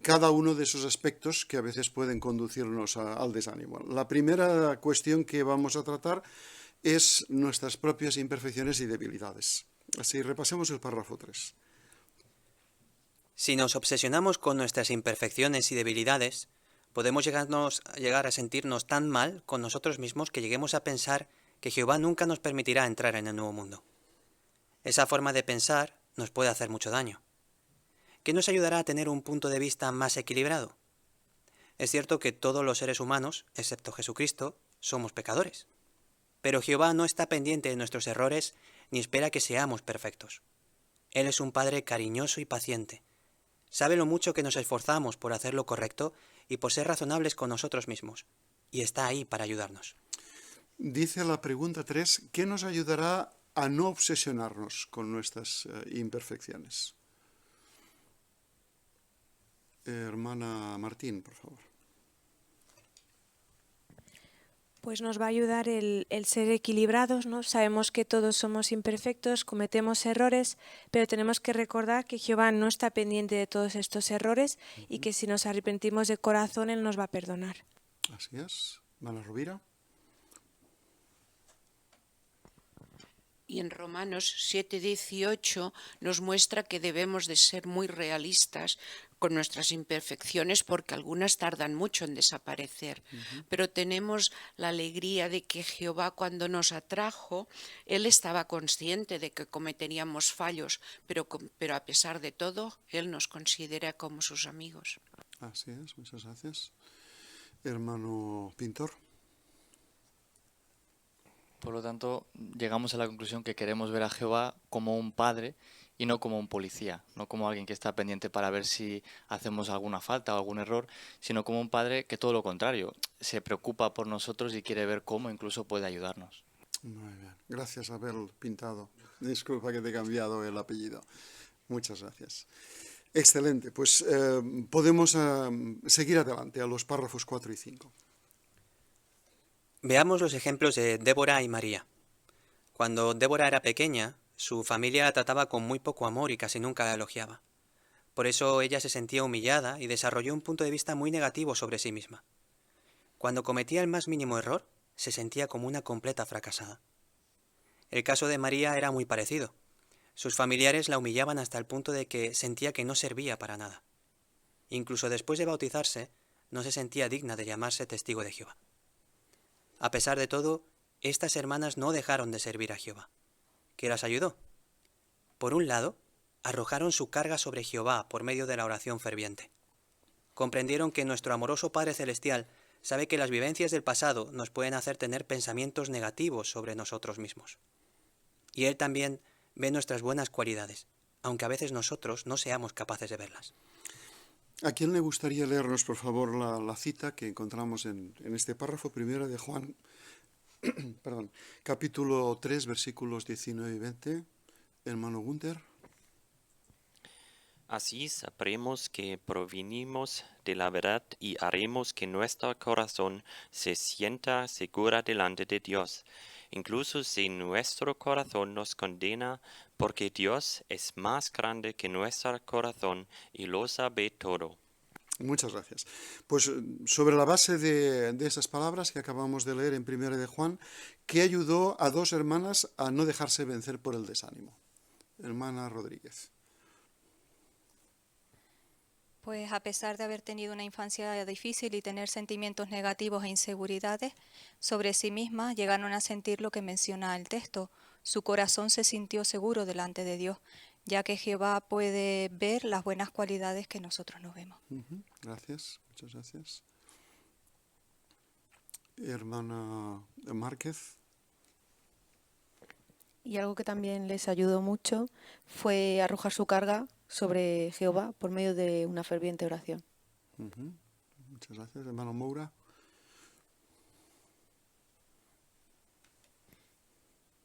cada uno de esos aspectos que a veces pueden conducirnos al desánimo. La primera cuestión que vamos a tratar es nuestras propias imperfecciones y debilidades. Así, repasemos el párrafo 3.
Si nos obsesionamos con nuestras imperfecciones y debilidades, podemos llegar a sentirnos tan mal con nosotros mismos que lleguemos a pensar que Jehová nunca nos permitirá entrar en el nuevo mundo. Esa forma de pensar nos puede hacer mucho daño. ¿Qué nos ayudará a tener un punto de vista más equilibrado? Es cierto que todos los seres humanos, excepto Jesucristo, somos pecadores. Pero Jehová no está pendiente de nuestros errores ni espera que seamos perfectos. Él es un Padre cariñoso y paciente. Sabe lo mucho que nos esforzamos por hacer lo correcto y por ser razonables con nosotros mismos. Y está ahí para ayudarnos.
Dice la pregunta 3, ¿qué nos ayudará a no obsesionarnos con nuestras imperfecciones? Hermana Martín, por favor.
Pues nos va a ayudar el ser equilibrados, ¿no? Sabemos que todos somos imperfectos, cometemos errores, pero tenemos que recordar que Jehová no está pendiente de todos estos errores y que si nos arrepentimos de corazón, Él nos va a perdonar.
Así es. Hermana Rovira.
Y en Romanos 7:18 nos muestra que debemos de ser muy realistas con nuestras imperfecciones porque algunas tardan mucho en desaparecer. Pero tenemos la alegría de que Jehová cuando nos atrajo, Él estaba consciente de que cometeríamos fallos, pero a pesar de todo, Él nos considera como sus amigos.
Así es, muchas gracias. Hermano Pintor.
Por lo tanto, llegamos a la conclusión que queremos ver a Jehová como un padre y no como un policía, no como alguien que está pendiente para ver si hacemos alguna falta o algún error, sino como un padre que todo lo contrario, se preocupa por nosotros y quiere ver cómo incluso puede ayudarnos.
Muy bien, gracias Abel Pintado. Disculpa que te he cambiado el apellido. Muchas gracias. Excelente, pues podemos seguir adelante a los párrafos 4 y 5.
Veamos los ejemplos de Débora y María. Cuando Débora era pequeña, su familia la trataba con muy poco amor y casi nunca la elogiaba. Por eso ella se sentía humillada y desarrolló un punto de vista muy negativo sobre sí misma. Cuando cometía el más mínimo error, se sentía como una completa fracasada. El caso de María era muy parecido. Sus familiares la humillaban hasta el punto de que sentía que no servía para nada. Incluso después de bautizarse, no se sentía digna de llamarse testigo de Jehová. A pesar de todo, estas hermanas no dejaron de servir a Jehová. ¿Qué las ayudó? Por un lado, arrojaron su carga sobre Jehová por medio de la oración ferviente. Comprendieron que nuestro amoroso Padre Celestial sabe que las vivencias del pasado nos pueden hacer tener pensamientos negativos sobre nosotros mismos. Y Él también ve nuestras buenas cualidades, aunque a veces nosotros no seamos capaces de verlas.
¿A quién le gustaría leernos, por favor, la cita que encontramos en este párrafo primero de Juan, perdón, capítulo 3, versículos 19 y 20? Hermano Gunther.
Así sabremos que provenimos de la verdad y haremos que nuestro corazón se sienta segura delante de Dios, incluso si nuestro corazón nos condena, porque Dios es más grande que nuestro corazón y lo sabe todo.
Muchas gracias. Pues sobre la base de esas palabras que acabamos de leer en 1 de Juan, ¿qué ayudó a dos hermanas a no dejarse vencer por el desánimo? Hermana Rodríguez.
Pues a pesar de haber tenido una infancia difícil y tener sentimientos negativos e inseguridades sobre sí mismas, llegaron a sentir lo que menciona el texto. Su corazón se sintió seguro delante de Dios, ya que Jehová puede ver las buenas cualidades que nosotros no vemos.
Gracias, muchas gracias. Hermana Márquez.
Y algo que también les ayudó mucho fue arrojar su carga sobre Jehová por medio de una ferviente oración.
Muchas gracias. Hermano Moura.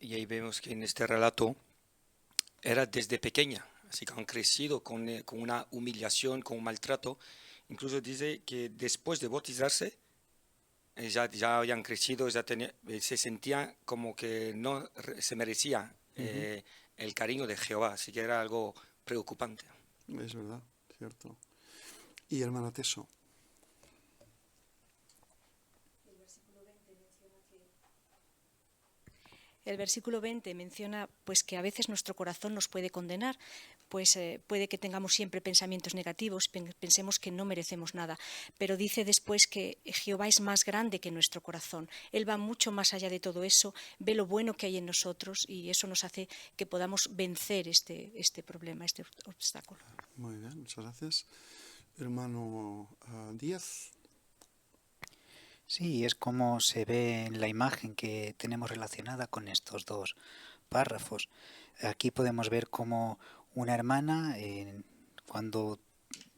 Y ahí vemos que en este relato era desde pequeña, así que han crecido con una humillación, con un maltrato. Incluso dice que después de bautizarse, ya habían crecido, se sentían como que no se merecía el cariño de Jehová, así que era algo preocupante.
Es verdad, cierto. Y hermana Teso.
El versículo 20 menciona pues que a veces nuestro corazón nos puede condenar, pues puede que tengamos siempre pensamientos negativos, pensemos que no merecemos nada, pero dice después que Jehová es más grande que nuestro corazón. Él va mucho más allá de todo eso, ve lo bueno que hay en nosotros y eso nos hace que podamos vencer este problema, este obstáculo.
Muy bien, muchas gracias. Hermano Díaz.
Sí, es como se ve en la imagen que tenemos relacionada con estos dos párrafos. Aquí podemos ver cómo una hermana, cuando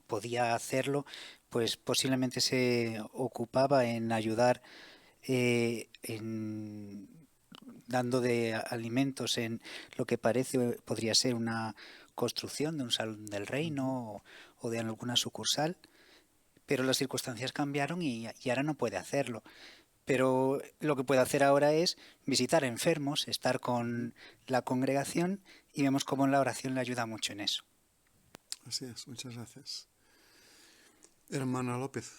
podía hacerlo, pues posiblemente se ocupaba en ayudar dando de alimentos en lo que podría ser una construcción de un salón del reino o de alguna sucursal. Pero las circunstancias cambiaron y ahora no puede hacerlo. Pero lo que puede hacer ahora es visitar enfermos, estar con la congregación y vemos cómo la oración le ayuda mucho en eso.
Así es, muchas gracias. Hermana López.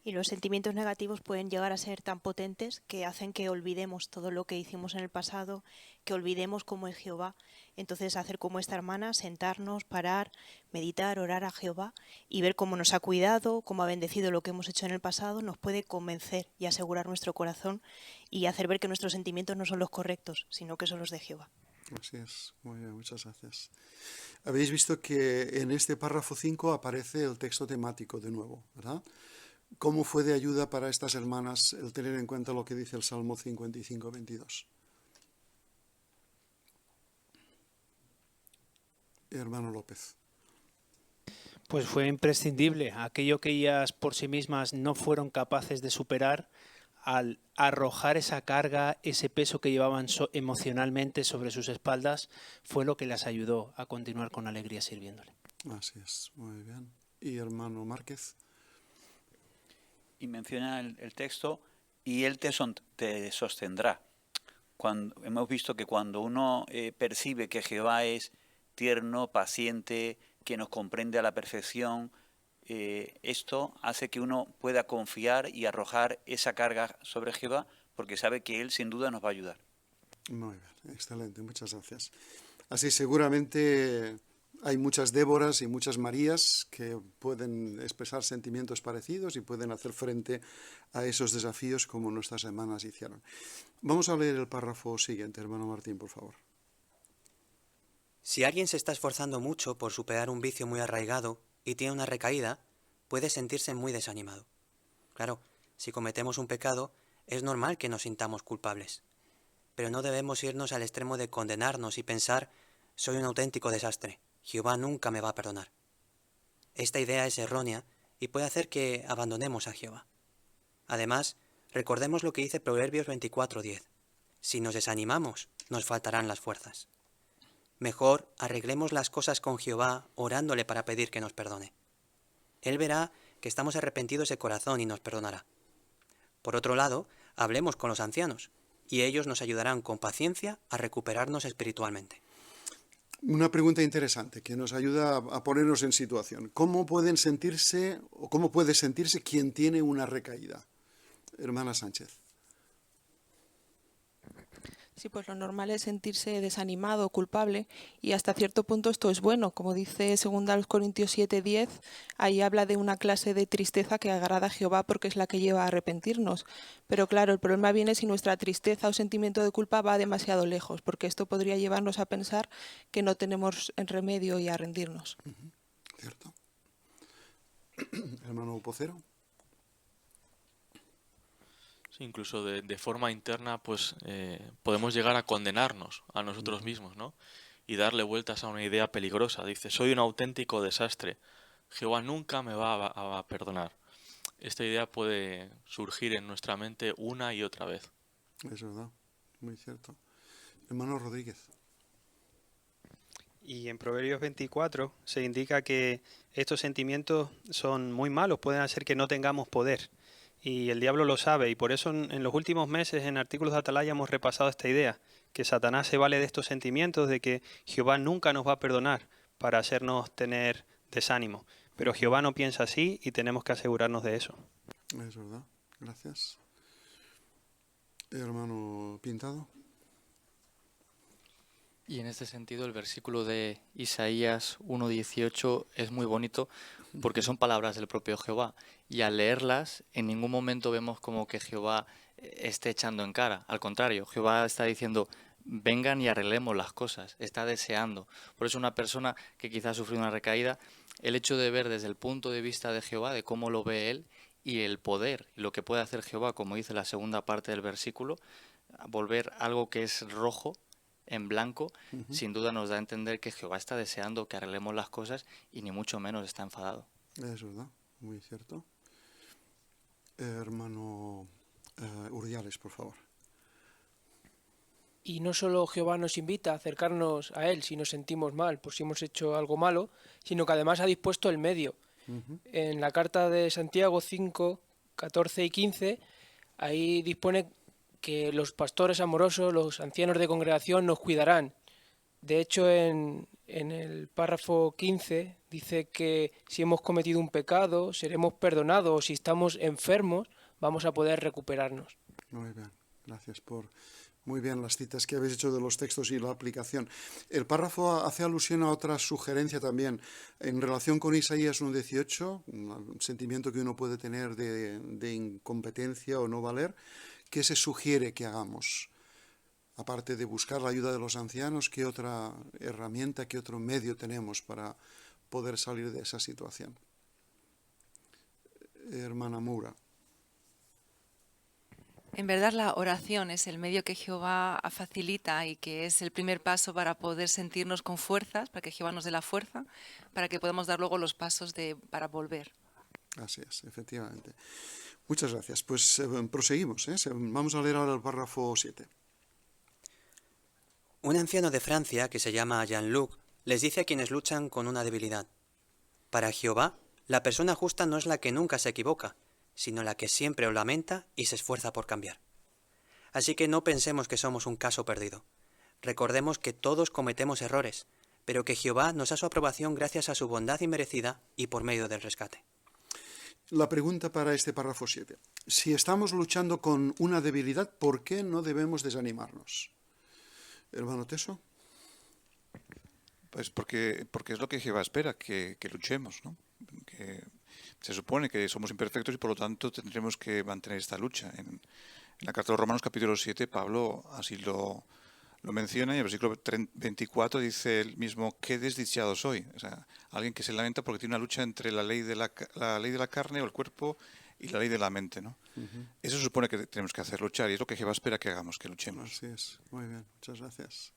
Y los sentimientos negativos pueden llegar a ser tan potentes que hacen que olvidemos todo lo que hicimos en el pasado, que olvidemos cómo es Jehová. Entonces hacer como esta hermana, sentarnos, parar, meditar, orar a Jehová y ver cómo nos ha cuidado, cómo ha bendecido lo que hemos hecho en el pasado, nos puede convencer y asegurar nuestro corazón y hacer ver que nuestros sentimientos no son los correctos, sino que son los de Jehová.
Así es, muy bien, muchas gracias. Habéis visto que en este párrafo 5 aparece el texto temático de nuevo, ¿verdad? ¿Cómo fue de ayuda para estas hermanas el tener en cuenta lo que dice el Salmo 55, 22? Hermano López.
Pues fue imprescindible. Aquello que ellas por sí mismas no fueron capaces de superar, al arrojar esa carga, ese peso que llevaban emocionalmente sobre sus espaldas, fue lo que las ayudó a continuar con alegría sirviéndole.
Así es, muy bien. ¿Y hermano Márquez?
Y menciona el texto, y Él te sostendrá. Hemos visto que cuando uno percibe que Jehová es tierno, paciente, que nos comprende a la perfección, esto hace que uno pueda confiar y arrojar esa carga sobre Jehová, porque sabe que Él sin duda nos va a ayudar.
Muy bien, excelente, muchas gracias. Así seguramente hay muchas Déboras y muchas Marías que pueden expresar sentimientos parecidos y pueden hacer frente a esos desafíos como nuestras hermanas hicieron. Vamos a leer el párrafo siguiente, hermano Martín, por favor.
Si alguien se está esforzando mucho por superar un vicio muy arraigado y tiene una recaída, puede sentirse muy desanimado. Claro, si cometemos un pecado, es normal que nos sintamos culpables. Pero no debemos irnos al extremo de condenarnos y pensar, soy un auténtico desastre. Jehová nunca me va a perdonar. Esta idea es errónea y puede hacer que abandonemos a Jehová. Además, recordemos lo que dice Proverbios 24:10. Si nos desanimamos, nos faltarán las fuerzas. Mejor arreglemos las cosas con Jehová orándole para pedir que nos perdone. Él verá que estamos arrepentidos de corazón y nos perdonará. Por otro lado, hablemos con los ancianos y ellos nos ayudarán con paciencia a recuperarnos espiritualmente.
Una pregunta interesante que nos ayuda a ponernos en situación. ¿Cómo pueden sentirse o cómo puede sentirse quien tiene una recaída? Hermana Sánchez.
Sí, pues lo normal es sentirse desanimado, culpable, y hasta cierto punto esto es bueno. Como dice 2 Corintios 7:10, ahí habla de una clase de tristeza que agrada a Jehová porque es la que lleva a arrepentirnos. Pero claro, el problema viene si nuestra tristeza o sentimiento de culpa va demasiado lejos, porque esto podría llevarnos a pensar que no tenemos remedio y a rendirnos.
¿Cierto? Hermano Pocero.
Sí, incluso de forma interna, pues podemos llegar a condenarnos a nosotros mismos, ¿no? Y darle vueltas a una idea peligrosa. Dice, soy un auténtico desastre. Jehová nunca me va a perdonar. Esta idea puede surgir en nuestra mente una y otra vez.
Es verdad, muy cierto. Hermano Rodríguez.
Y en Proverbios 24 se indica que estos sentimientos son muy malos, pueden hacer que no tengamos poder. Y el diablo lo sabe, y por eso en los últimos meses en Artículos de Atalaya hemos repasado esta idea, que Satanás se vale de estos sentimientos, de que Jehová nunca nos va a perdonar para hacernos tener desánimo. Pero Jehová no piensa así y tenemos que asegurarnos de eso.
Es verdad, gracias. Hermano Pintado.
Y en este sentido el versículo de Isaías 1:18 es muy bonito porque son palabras del propio Jehová y al leerlas en ningún momento vemos como que Jehová esté echando en cara. Al contrario, Jehová está diciendo vengan y arreglemos las cosas, está deseando. Por eso una persona que quizás ha sufrido una recaída, el hecho de ver desde el punto de vista de Jehová, de cómo lo ve él y el poder, lo que puede hacer Jehová, como dice la segunda parte del versículo, volver algo que es rojo en blanco, sin duda nos da a entender que Jehová está deseando que arreglemos las cosas y ni mucho menos está enfadado.
Es verdad, muy cierto. Hermano Urdiales, por favor.
Y no solo Jehová nos invita a acercarnos a Él si nos sentimos mal, por si hemos hecho algo malo, sino que además ha dispuesto el medio. En la carta de Santiago 5, 14 y 15, ahí dispone que los pastores amorosos, los ancianos de congregación nos cuidarán. De hecho, en en el párrafo 15 dice que si hemos cometido un pecado, seremos perdonados, o si estamos enfermos, vamos a poder recuperarnos.
Muy bien, gracias por muy bien las citas que habéis hecho de los textos y la aplicación. El párrafo hace alusión a otra sugerencia también en relación con Isaías 1:18, un sentimiento que uno puede tener de incompetencia o no valer. ¿Qué se sugiere que hagamos? Aparte de buscar la ayuda de los ancianos, ¿qué otra herramienta, qué otro medio tenemos para poder salir de esa situación? Hermana Moura.
En verdad la oración es el medio que Jehová facilita y que es el primer paso para poder sentirnos con fuerzas, para que Jehová nos dé la fuerza, para que podamos dar luego los pasos para volver.
Así es, efectivamente. Muchas gracias. Pues proseguimos. Vamos a leer ahora el párrafo 7.
Un anciano de Francia, que se llama Jean-Luc, les dice a quienes luchan con una debilidad: para Jehová, la persona justa no es la que nunca se equivoca, sino la que siempre lo lamenta y se esfuerza por cambiar. Así que no pensemos que somos un caso perdido. Recordemos que todos cometemos errores, pero que Jehová nos da su aprobación gracias a su bondad inmerecida y por medio del rescate.
La pregunta para este párrafo 7. Si estamos luchando con una debilidad, ¿por qué no debemos desanimarnos? Hermano Teso.
Pues porque es lo que Jehová espera, que luchemos, ¿no? Que se supone que somos imperfectos y por lo tanto tendremos que mantener esta lucha. En la carta de los Romanos capítulo 7, Pablo así lo menciona, y en el versículo 24 dice él mismo: qué desdichado soy. O sea, alguien que se lamenta porque tiene una lucha entre la ley de la carne o el cuerpo y la ley de la mente, ¿no? Eso se supone que tenemos que hacer, luchar, y es lo que Jehová espera que hagamos, que luchemos.
Así es, muy bien, muchas gracias.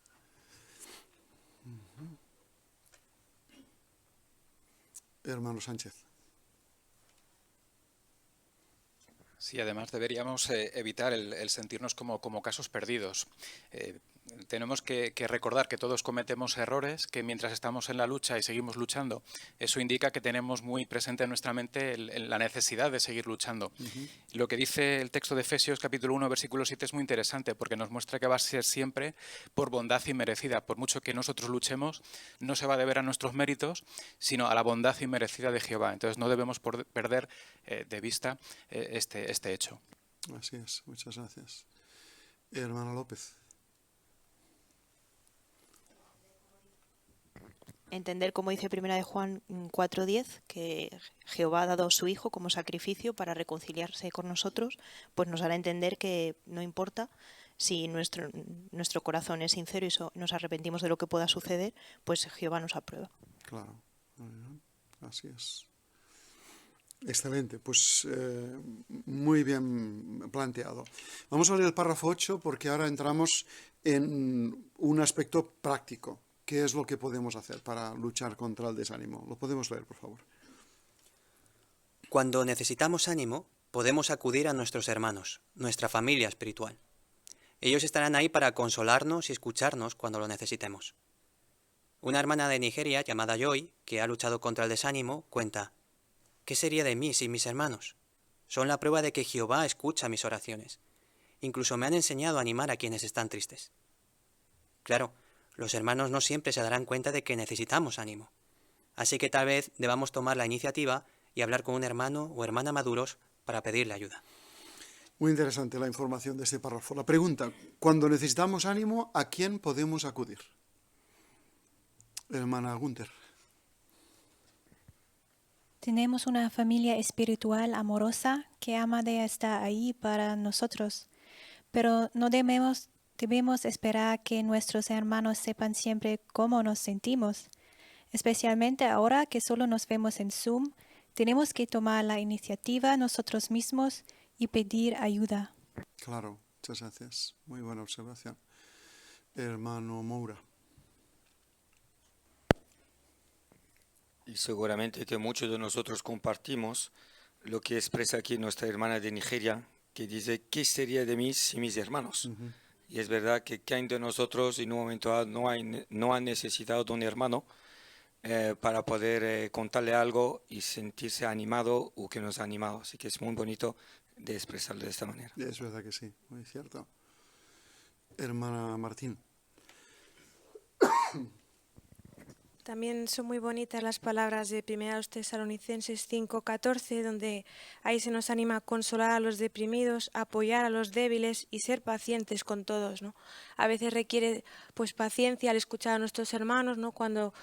Hermano Sánchez.
Sí, además deberíamos evitar el sentirnos como casos perdidos. Tenemos que recordar que todos cometemos errores, que mientras estamos en la lucha y seguimos luchando, eso indica que tenemos muy presente en nuestra mente la necesidad de seguir luchando. Lo que dice el texto de Efesios capítulo 1, versículo 7 es muy interesante, porque nos muestra que va a ser siempre por bondad inmerecida. Por mucho que nosotros luchemos, no se va a deber a nuestros méritos, sino a la bondad inmerecida de Jehová. Entonces no debemos perder de vista este hecho.
Así es, muchas gracias. Hermana López.
Entender, como dice 1 de Juan 4:10, que Jehová ha dado a su Hijo como sacrificio para reconciliarse con nosotros, pues nos hará entender que no importa si nuestro corazón es sincero y nos arrepentimos de lo que pueda suceder, pues Jehová nos aprueba.
Claro, así es. Excelente, pues muy bien planteado. Vamos a leer el párrafo 8 porque ahora entramos en un aspecto práctico. ¿Qué es lo que podemos hacer para luchar contra el desánimo? Lo podemos leer, por favor.
Cuando necesitamos ánimo, podemos acudir a nuestros hermanos, nuestra familia espiritual. Ellos estarán ahí para consolarnos y escucharnos cuando lo necesitemos. Una hermana de Nigeria llamada Joy, que ha luchado contra el desánimo, cuenta: ¿qué sería de mí sin mis hermanos? Son la prueba de que Jehová escucha mis oraciones. Incluso me han enseñado a animar a quienes están tristes. Claro, los hermanos no siempre se darán cuenta de que necesitamos ánimo. Así que tal vez debamos tomar la iniciativa y hablar con un hermano o hermana maduros para pedirle ayuda.
Muy interesante la información de este párrafo. La pregunta: cuando necesitamos ánimo, ¿a quién podemos acudir? Hermana Gunther.
Tenemos una familia espiritual amorosa que ama de estar ahí para nosotros, pero no debemos esperar que nuestros hermanos sepan siempre cómo nos sentimos. Especialmente ahora que solo nos vemos en Zoom, tenemos que tomar la iniciativa nosotros mismos y pedir ayuda.
Claro, muchas gracias. Muy buena observación. Hermano Moura.
Y seguramente que muchos de nosotros compartimos lo que expresa aquí nuestra hermana de Nigeria, que dice: ¿qué sería de mí sin mis hermanos? Y es verdad que hay de nosotros en un momento dado no ha necesitado de un hermano para poder contarle algo y sentirse animado o que nos ha animado. Así que es muy bonito de expresarlo de esta manera.
Es verdad que sí, muy cierto. Hermana Martín.
También son muy bonitas las palabras de 1 Tesalonicenses 5:14, donde ahí se nos anima a consolar a los deprimidos, apoyar a los débiles y ser pacientes con todos, ¿no? A veces requiere pues paciencia al escuchar a nuestros hermanos, ¿no? Cuando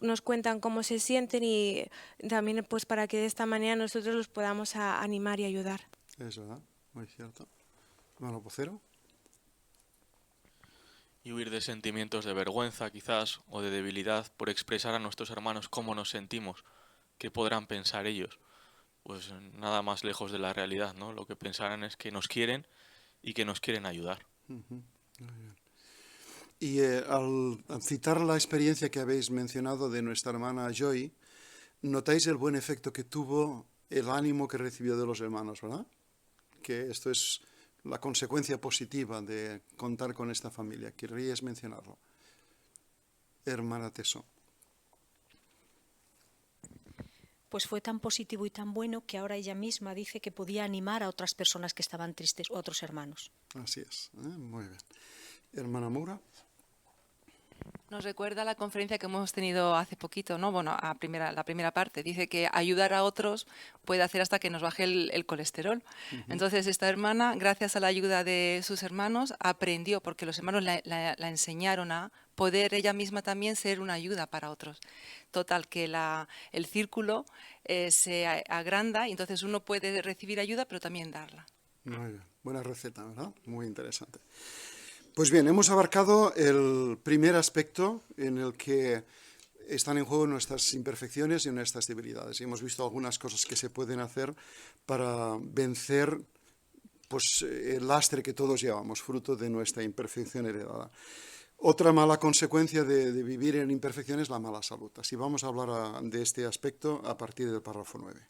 nos cuentan cómo se sienten, y también pues para que de esta manera nosotros los podamos animar y ayudar.
Es verdad, muy cierto. Hermano Vocero.
Y huir de sentimientos de vergüenza quizás o de debilidad por expresar a nuestros hermanos cómo nos sentimos, qué podrán pensar ellos. Pues nada más lejos de la realidad, ¿no? Lo que pensarán es que nos quieren y que nos quieren ayudar.
Muy bien. Y al citar la experiencia que habéis mencionado de nuestra hermana Joy, notáis el buen efecto que tuvo el ánimo que recibió de los hermanos, ¿verdad? Que esto es la consecuencia positiva de contar con esta familia. ¿Querríais mencionarlo? Hermana Teso.
Pues fue tan positivo y tan bueno que ahora ella misma dice que podía animar a otras personas que estaban tristes, o a otros hermanos.
Así es, muy bien. Hermana Moura.
Nos recuerda la conferencia que hemos tenido hace poquito, ¿no? Bueno, la primera parte. Dice que ayudar a otros puede hacer hasta que nos baje el colesterol. Entonces, esta hermana, gracias a la ayuda de sus hermanos, aprendió, porque los hermanos la enseñaron a poder ella misma también ser una ayuda para otros. Total, que el círculo se agranda y entonces uno puede recibir ayuda, pero también darla.
Muy bien, buena receta, ¿verdad? Muy interesante. Pues bien, hemos abarcado el primer aspecto en el que están en juego nuestras imperfecciones y nuestras debilidades. Y hemos visto algunas cosas que se pueden hacer para vencer pues, el lastre que todos llevamos, fruto de nuestra imperfección heredada. Otra mala consecuencia de vivir en imperfección es la mala salud. Así vamos a hablar de este aspecto a partir del párrafo 9.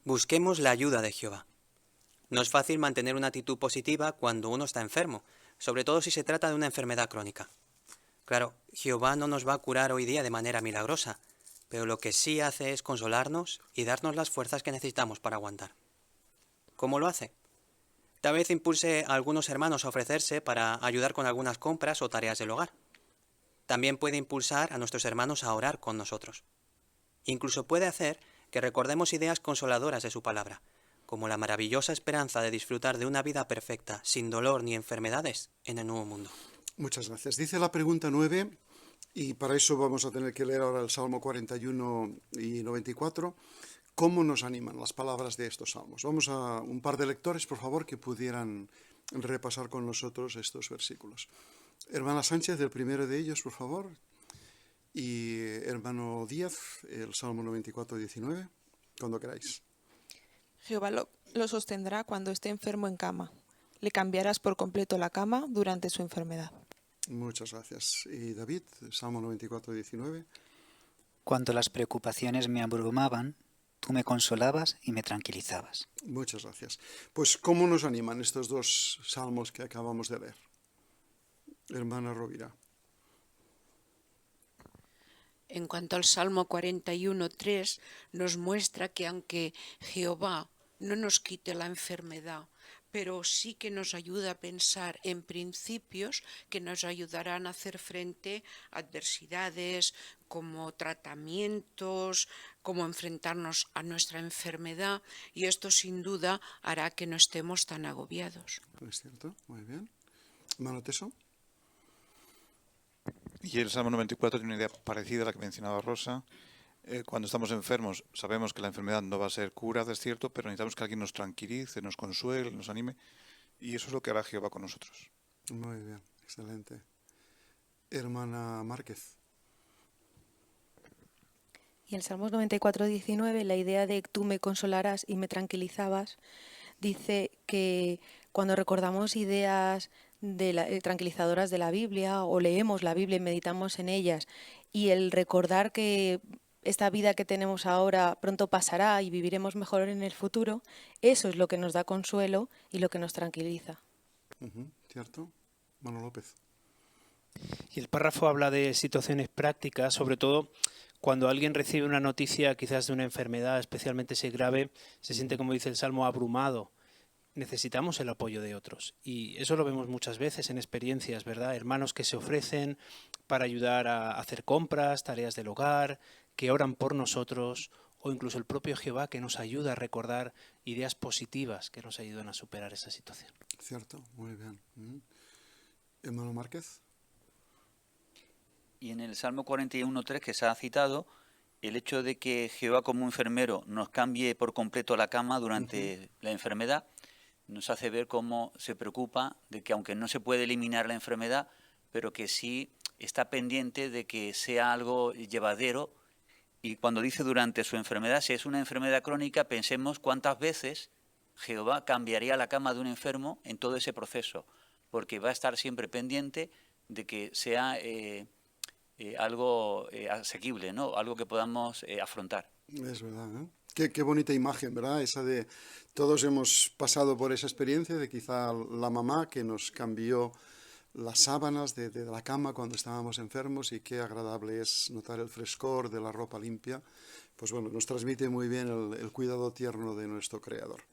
Busquemos la ayuda de Jehová. No es fácil mantener una actitud positiva cuando uno está enfermo, sobre todo si se trata de una enfermedad crónica. Claro, Jehová no nos va a curar hoy día de manera milagrosa, pero lo que sí hace es consolarnos y darnos las fuerzas que necesitamos para aguantar. ¿Cómo lo hace? Tal vez impulse a algunos hermanos a ofrecerse para ayudar con algunas compras o tareas del hogar. También puede impulsar a nuestros hermanos a orar con nosotros. Incluso puede hacer que recordemos ideas consoladoras de su palabra, como la maravillosa esperanza de disfrutar de una vida perfecta, sin dolor ni enfermedades, en el nuevo mundo.
Muchas gracias. Dice la pregunta 9, y para eso vamos a tener que leer ahora el Salmo 41 y 94, ¿cómo nos animan las palabras de estos salmos? Vamos a un par de lectores, por favor, que pudieran repasar con nosotros estos versículos. Hermana Sánchez, el primero de ellos, por favor, y hermano Díaz, el Salmo 94, 19, cuando queráis.
Jehová lo sostendrá cuando esté enfermo en cama. Le cambiarás por completo la cama durante su enfermedad.
Muchas gracias. Y David, Salmo 94, 19.
Cuando las preocupaciones me abrumaban, tú me consolabas y me tranquilizabas.
Muchas gracias. Pues, ¿cómo nos animan estos dos salmos que acabamos de leer? Hermana Rovira.
En cuanto al Salmo 41:3, nos muestra que aunque Jehová no nos quite la enfermedad, pero sí que nos ayuda a pensar en principios que nos ayudarán a hacer frente a adversidades, como tratamientos, como enfrentarnos a nuestra enfermedad, y esto sin duda hará que no estemos tan agobiados.
Es cierto, muy bien. Hermano Teso.
Y el Salmo 94 tiene una idea parecida a la que mencionaba Rosa. Cuando estamos enfermos, sabemos que la enfermedad no va a ser curada, es cierto, pero necesitamos que alguien nos tranquilice, nos consuele, nos anime, y eso es lo que hará Jehová con nosotros.
Muy bien, excelente. Hermana Márquez.
Y el Salmos 94, 19, la idea de tú me consolarás y me tranquilizabas, dice que cuando recordamos ideas tranquilizadoras de la Biblia, o leemos la Biblia y meditamos en ellas, y el recordar que esta vida que tenemos ahora pronto pasará y viviremos mejor en el futuro, eso es lo que nos da consuelo y lo que nos tranquiliza.
¿Cierto? Manuel López.
Y el párrafo habla de situaciones prácticas, sobre todo cuando alguien recibe una noticia quizás de una enfermedad especialmente si grave, se siente, como dice el Salmo, abrumado. Necesitamos el apoyo de otros, y eso lo vemos muchas veces en experiencias, ¿verdad? Hermanos que se ofrecen para ayudar a hacer compras, tareas del hogar, que oran por nosotros, o incluso el propio Jehová que nos ayuda a recordar ideas positivas que nos ayudan a superar esa situación.
Cierto, muy bien. Hermano Márquez.
Y en el Salmo 41.3 que se ha citado, el hecho de que Jehová como enfermero nos cambie por completo la cama durante la enfermedad, nos hace ver cómo se preocupa de que aunque no se puede eliminar la enfermedad, pero que sí está pendiente de que sea algo llevadero. Y cuando dice durante su enfermedad, si es una enfermedad crónica, pensemos cuántas veces Jehová cambiaría la cama de un enfermo en todo ese proceso, porque va a estar siempre pendiente de que sea algo asequible, ¿no? Algo que podamos afrontar.
Es verdad, ¿eh? Qué bonita imagen, ¿verdad? Esa de todos hemos pasado por esa experiencia de quizá la mamá que nos cambió las sábanas de la cama cuando estábamos enfermos, y qué agradable es notar el frescor de la ropa limpia. Pues bueno, nos transmite muy bien el cuidado tierno de nuestro Creador.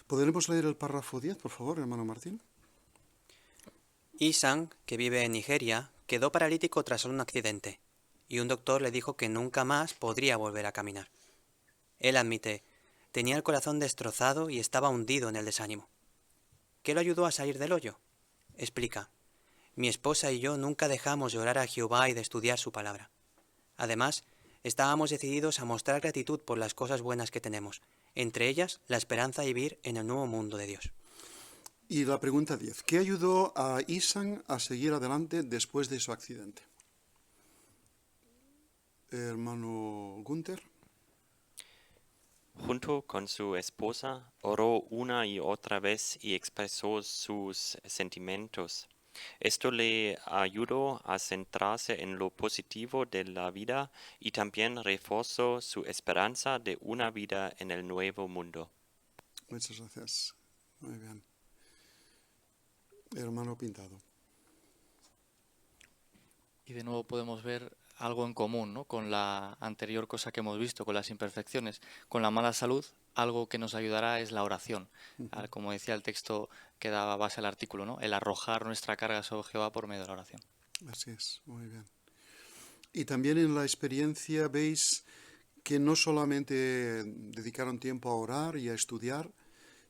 ¿Podremos leer el párrafo 10, por favor, hermano Martín?
Isan, que vive en Nigeria, quedó paralítico tras un accidente, y un doctor le dijo que nunca más podría volver a caminar. Él admite, tenía el corazón destrozado y estaba hundido en el desánimo. ¿Qué lo ayudó a salir del hoyo? Explica, mi esposa y yo nunca dejamos de orar a Jehová y de estudiar su palabra. Además, estábamos decididos a mostrar gratitud por las cosas buenas que tenemos, entre ellas la esperanza de vivir en el nuevo mundo de Dios.
Y la pregunta 10. ¿Qué ayudó a Isan a seguir adelante después de su accidente? Hermano Gunther.
Junto con su esposa, oró una y otra vez y expresó sus sentimientos. Esto le ayudó a centrarse en lo positivo de la vida y también reforzó su esperanza de una vida en el nuevo mundo.
Muchas gracias. Muy bien. Hermano Pintado.
Y de nuevo podemos ver algo en común, ¿no? Con la anterior cosa que hemos visto, con las imperfecciones, con la mala salud, algo que nos ayudará es la oración. Como decía el texto que daba base al artículo, ¿no? El arrojar nuestra carga sobre Jehová por medio de la oración.
Así es, muy bien. Y también en la experiencia veis que no solamente dedicaron tiempo a orar y a estudiar,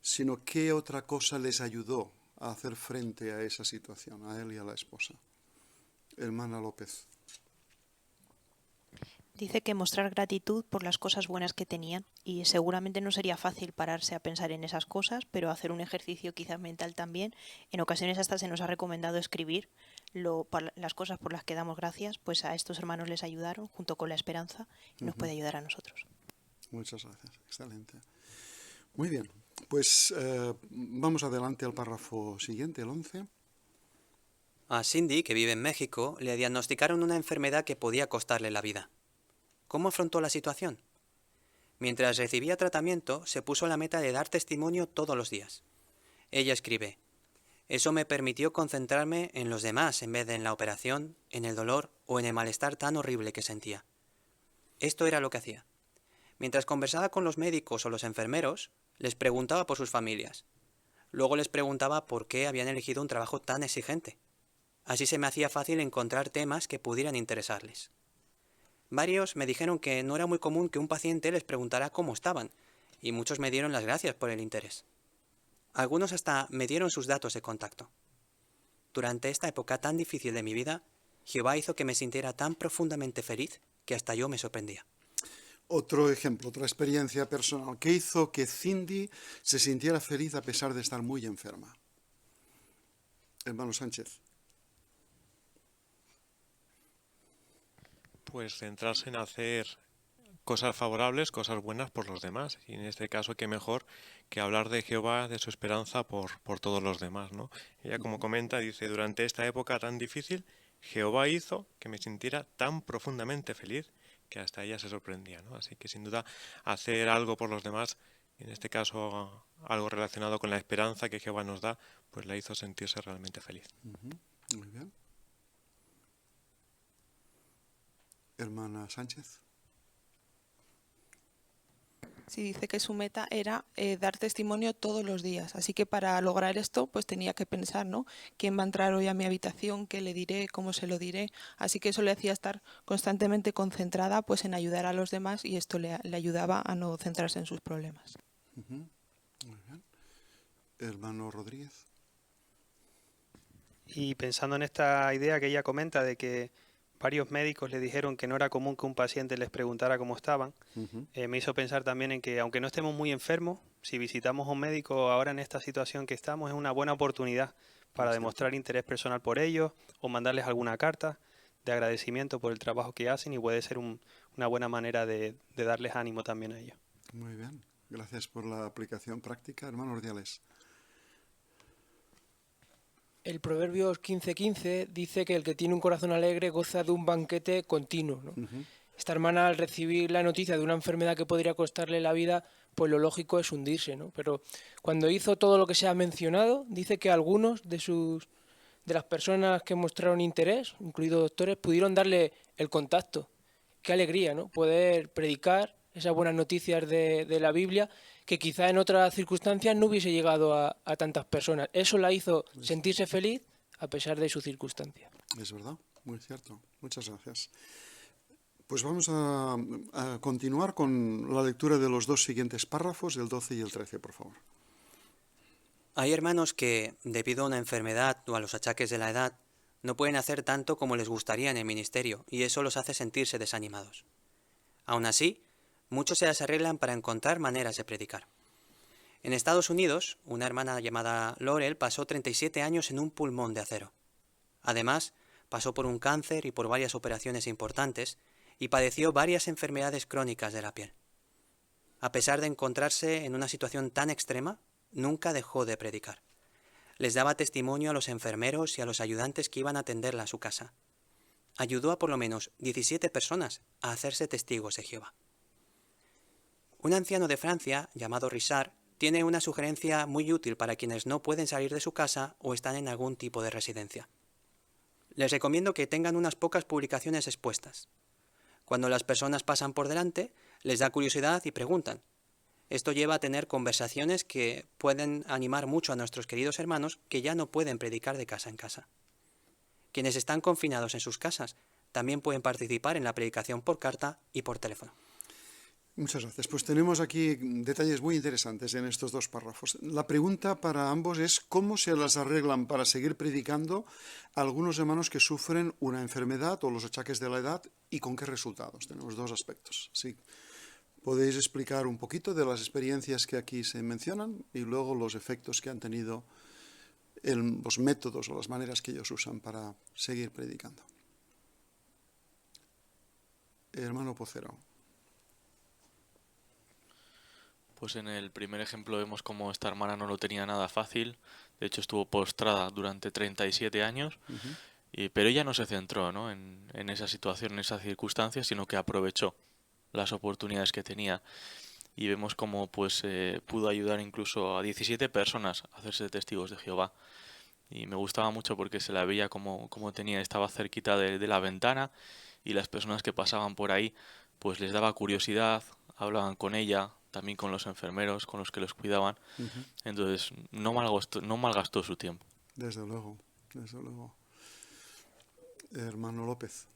sino que otra cosa les ayudó a hacer frente a esa situación, a él y a la esposa. Hermana López.
Dice que mostrar gratitud por las cosas buenas que tenían, y seguramente no sería fácil pararse a pensar en esas cosas, pero hacer un ejercicio quizás mental también. En ocasiones hasta se nos ha recomendado escribir las cosas por las que damos gracias, pues a estos hermanos les ayudaron junto con la esperanza y nos puede ayudar a nosotros.
Muchas gracias, excelente. Muy bien, pues vamos adelante al párrafo siguiente, el 11.
A Cindy, que vive en México, le diagnosticaron una enfermedad que podía costarle la vida. ¿Cómo afrontó la situación? Mientras recibía tratamiento, se puso la meta de dar testimonio todos los días. Ella escribe, eso me permitió concentrarme en los demás en vez de en la operación, en el dolor o en el malestar tan horrible que sentía. Esto era lo que hacía. Mientras conversaba con los médicos o los enfermeros, les preguntaba por sus familias. Luego les preguntaba por qué habían elegido un trabajo tan exigente. Así se me hacía fácil encontrar temas que pudieran interesarles. Varios me dijeron que no era muy común que un paciente les preguntara cómo estaban, y muchos me dieron las gracias por el interés. Algunos hasta me dieron sus datos de contacto. Durante esta época tan difícil de mi vida, Jehová hizo que me sintiera tan profundamente feliz que hasta yo me sorprendía.
Otro ejemplo, otra experiencia personal. ¿Qué hizo que Cindy se sintiera feliz a pesar de estar muy enferma? Hermano Sánchez.
Pues centrarse en hacer cosas favorables, cosas buenas por los demás. Y en este caso, qué mejor que hablar de Jehová, de su esperanza por todos los demás, ¿no? Ella, como comenta, dice, durante esta época tan difícil, Jehová hizo que me sintiera tan profundamente feliz que hasta ella se sorprendía, ¿no? Así que sin duda hacer algo por los demás, en este caso algo relacionado con la esperanza que Jehová nos da, pues la hizo sentirse realmente feliz.
Muy bien. Hermana Sánchez.
Sí, dice que su meta era dar testimonio todos los días. Así que para lograr esto, pues tenía que pensar, ¿no? ¿Quién va a entrar hoy a mi habitación? ¿Qué le diré? ¿Cómo se lo diré? Así que eso le hacía estar constantemente concentrada pues en ayudar a los demás y esto le ayudaba a no centrarse en sus problemas.
Muy bien. Hermano Rodríguez.
Y pensando en esta idea que ella comenta de que varios médicos le dijeron que no era común que un paciente les preguntara cómo estaban, me hizo pensar también en que aunque no estemos muy enfermos, si visitamos a un médico ahora en esta situación que estamos, es una buena oportunidad para demostrar interés personal por ellos o mandarles alguna carta de agradecimiento por el trabajo que hacen y puede ser una buena manera de darles ánimo también a ellos.
Muy bien, gracias por la aplicación práctica. Hermano Ordiales.
El Proverbios 15:15 dice que el que tiene un corazón alegre goza de un banquete continuo, ¿no? Esta hermana, al recibir la noticia de una enfermedad que podría costarle la vida, pues lo lógico es hundirse, ¿no? Pero cuando hizo todo lo que se ha mencionado, dice que algunos de las personas que mostraron interés, incluidos doctores, pudieron darle el contacto. Qué alegría, ¿no? Poder predicar esas buenas noticias de la Biblia, que quizá en otras circunstancias no hubiese llegado a tantas personas. Eso la hizo sentirse feliz a pesar de su circunstancia.
Es verdad, muy cierto. Muchas gracias. Pues vamos a continuar con la lectura de los dos siguientes párrafos, el 12 y el 13, por favor.
Hay hermanos que, debido a una enfermedad o a los achaques de la edad, no pueden hacer tanto como les gustaría en el ministerio, y eso los hace sentirse desanimados. Aún así, muchos se las arreglan para encontrar maneras de predicar. En Estados Unidos, una hermana llamada Laurel pasó 37 años en un pulmón de acero. Además, pasó por un cáncer y por varias operaciones importantes y padeció varias enfermedades crónicas de la piel. A pesar de encontrarse en una situación tan extrema, nunca dejó de predicar. Les daba testimonio a los enfermeros y a los ayudantes que iban a atenderla a su casa. Ayudó a por lo menos 17 personas a hacerse testigos de Jehová. Un anciano de Francia, llamado Richard, tiene una sugerencia muy útil para quienes no pueden salir de su casa o están en algún tipo de residencia. Les recomiendo que tengan unas pocas publicaciones expuestas. Cuando las personas pasan por delante, les da curiosidad y preguntan. Esto lleva a tener conversaciones que pueden animar mucho a nuestros queridos hermanos que ya no pueden predicar de casa en casa. Quienes están confinados en sus casas también pueden participar en la predicación por carta y por teléfono.
Muchas gracias. Pues tenemos aquí detalles muy interesantes en estos dos párrafos. La pregunta para ambos es cómo se las arreglan para seguir predicando a algunos hermanos que sufren una enfermedad o los achaques de la edad y con qué resultados. Tenemos dos aspectos. Sí. ¿Podéis explicar un poquito de las experiencias que aquí se mencionan y luego los efectos que han tenido, los métodos o las maneras que ellos usan para seguir predicando? Hermano Pocero.
Pues en el primer ejemplo vemos cómo esta hermana no lo tenía nada fácil. De hecho, estuvo postrada durante 37 años. Pero ella no se centró, ¿no?, en esa situación, en esas circunstancias, sino que aprovechó las oportunidades que tenía. Y vemos cómo pues, pudo ayudar incluso a 17 personas a hacerse testigos de Jehová. Y me gustaba mucho porque se la veía como estaba cerquita de la ventana y las personas que pasaban por ahí pues les daba curiosidad, hablaban con ella, también con los enfermeros, con los que los cuidaban. Entonces no malgastó su tiempo.
Desde luego, desde luego. Hermano López.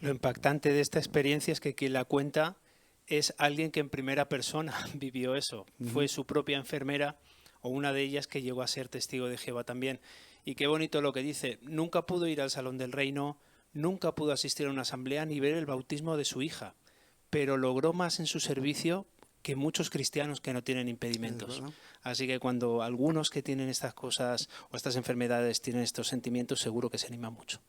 Lo impactante de esta experiencia es que quien la cuenta es alguien que en primera persona vivió eso. Fue su propia enfermera o una de ellas que llegó a ser testigo de Jehová también. Y qué bonito lo que dice. Nunca pudo ir al Salón del Reino, nunca pudo asistir a una asamblea ni ver el bautismo de su hija, pero logró más en su servicio que muchos cristianos que no tienen impedimentos. Así que cuando algunos que tienen estas cosas o estas enfermedades tienen estos sentimientos, seguro que se animan mucho.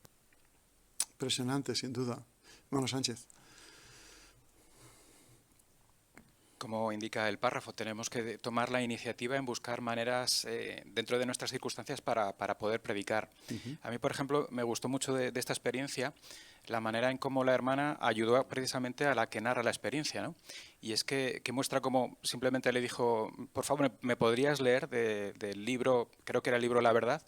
Impresionante, sin duda. Hermano Sánchez.
Como indica el párrafo, tenemos que tomar la iniciativa en buscar maneras dentro de nuestras circunstancias para poder predicar. A mí, por ejemplo, me gustó mucho de esta experiencia la manera en cómo la hermana ayudó precisamente a la que narra la experiencia, ¿no? Y es que muestra cómo simplemente le dijo, por favor, ¿me podrías leer del libro, creo que era el libro La Verdad?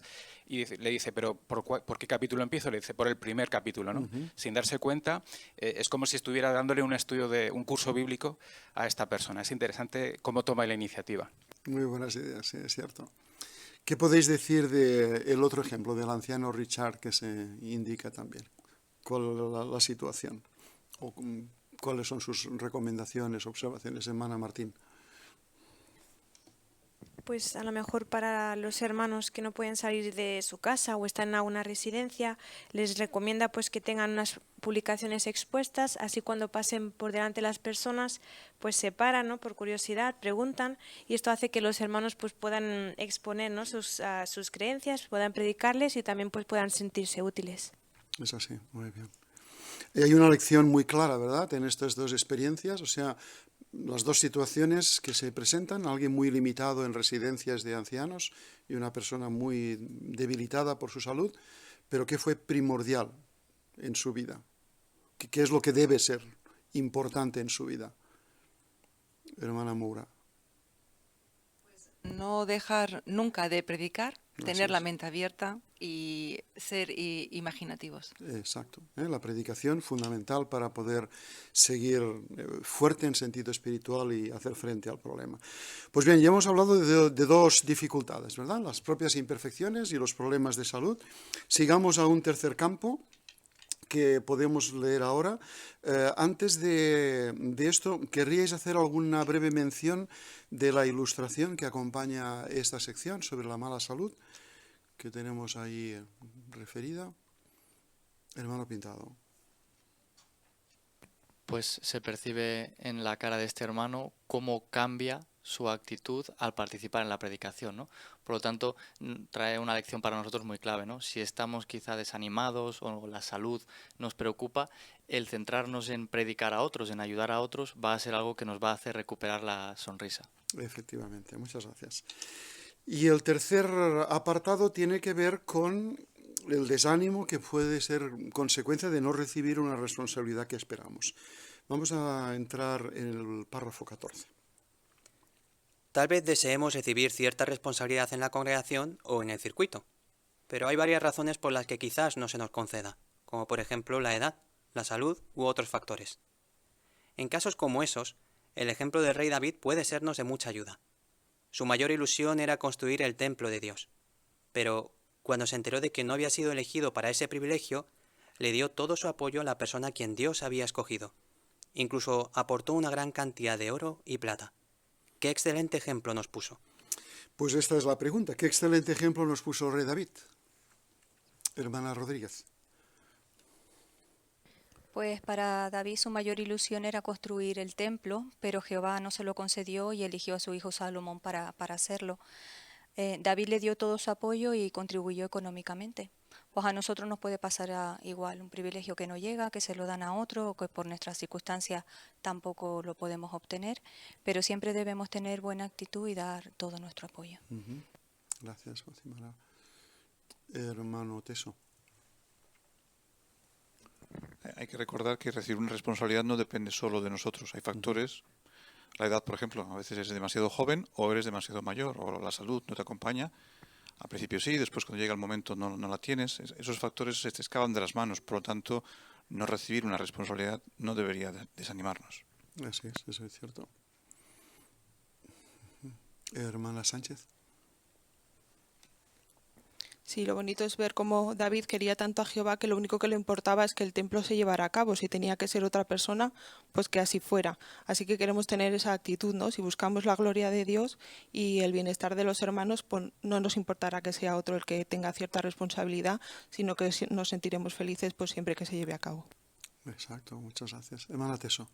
Y le dice, pero ¿por qué capítulo empiezo? Le dice, por el primer capítulo, ¿no? Sin darse cuenta, es como si estuviera dándole un estudio de un curso bíblico a esta persona. Es interesante cómo toma la iniciativa.
Muy buenas ideas, sí, es cierto. ¿Qué podéis decir del otro ejemplo, del anciano Richard, que se indica también? ¿Cuál es la situación? ¿O cuáles son sus recomendaciones, observaciones, hermana Martín?
Pues a lo mejor para los hermanos que no pueden salir de su casa o están en alguna residencia, les recomienda pues que tengan unas publicaciones expuestas, así cuando pasen por delante las personas, pues se paran, ¿no? Por curiosidad, preguntan, y esto hace que los hermanos pues puedan exponer, ¿no? sus creencias, puedan predicarles y también pues puedan sentirse útiles.
Es así, muy bien. Y hay una lección muy clara, ¿verdad?, en estas dos experiencias, o sea, las dos situaciones que se presentan, alguien muy limitado en residencias de ancianos y una persona muy debilitada por su salud, pero que fue primordial en su vida. ¿Qué es lo que debe ser importante en su vida? Hermana Moura.
No dejar nunca de predicar, tener la mente abierta y ser imaginativos.
Exacto. La predicación fundamental para poder seguir fuerte en sentido espiritual y hacer frente al problema. Pues bien, ya hemos hablado de dos dificultades, ¿verdad? Las propias imperfecciones y los problemas de salud. Sigamos a un tercer campo que podemos leer ahora. Antes de esto, ¿querríais hacer alguna breve mención de la ilustración que acompaña esta sección sobre la mala salud que tenemos ahí referida? Hermano Pintado.
Pues se percibe en la cara de este hermano cómo cambia su actitud al participar en la predicación, ¿no? Por lo tanto, trae una lección para nosotros muy clave, ¿no? Si estamos quizá desanimados o la salud nos preocupa, el centrarnos en predicar a otros, en ayudar a otros, va a ser algo que nos va a hacer recuperar la sonrisa.
Efectivamente, muchas gracias. Y el tercer apartado tiene que ver con el desánimo que puede ser consecuencia de no recibir una responsabilidad que esperamos. Vamos a entrar en el párrafo 14.
Tal vez deseemos recibir cierta responsabilidad en la congregación o en el circuito, pero hay varias razones por las que quizás no se nos conceda, como por ejemplo la edad, la salud u otros factores. En casos como esos, el ejemplo del rey David puede sernos de mucha ayuda. Su mayor ilusión era construir el templo de Dios, pero cuando se enteró de que no había sido elegido para ese privilegio, le dio todo su apoyo a la persona a quien Dios había escogido. Incluso aportó una gran cantidad de oro y plata. ¡Qué excelente ejemplo nos puso!
Pues esta es la pregunta. ¿Qué excelente ejemplo nos puso el rey David? Hermana Rodríguez.
Pues para David su mayor ilusión era construir el templo, pero Jehová no se lo concedió y eligió a su hijo Salomón para hacerlo. David le dio todo su apoyo y contribuyó económicamente. Pues a nosotros nos puede pasar igual, un privilegio que no llega, que se lo dan a otro o que por nuestras circunstancias tampoco lo podemos obtener, pero siempre debemos tener buena actitud y dar todo nuestro apoyo.
Gracias, Josimara. Hermano Teso.
Hay que recordar que recibir una responsabilidad no depende solo de nosotros. Hay factores, la edad, por ejemplo, a veces eres demasiado joven o eres demasiado mayor, o la salud no te acompaña. Al principio sí, después cuando llega el momento no la tienes. Esos factores se te escapan de las manos, por lo tanto, no recibir una responsabilidad no debería desanimarnos.
Así es, eso es cierto. Hermana Sánchez.
Sí, lo bonito es ver cómo David quería tanto a Jehová que lo único que le importaba es que el templo se llevara a cabo. Si tenía que ser otra persona, pues que así fuera. Así que queremos tener esa actitud, ¿no? Si buscamos la gloria de Dios y el bienestar de los hermanos, pues no nos importará que sea otro el que tenga cierta responsabilidad, sino que nos sentiremos felices pues siempre que se lleve a cabo.
Exacto, muchas gracias. Hermana Teso.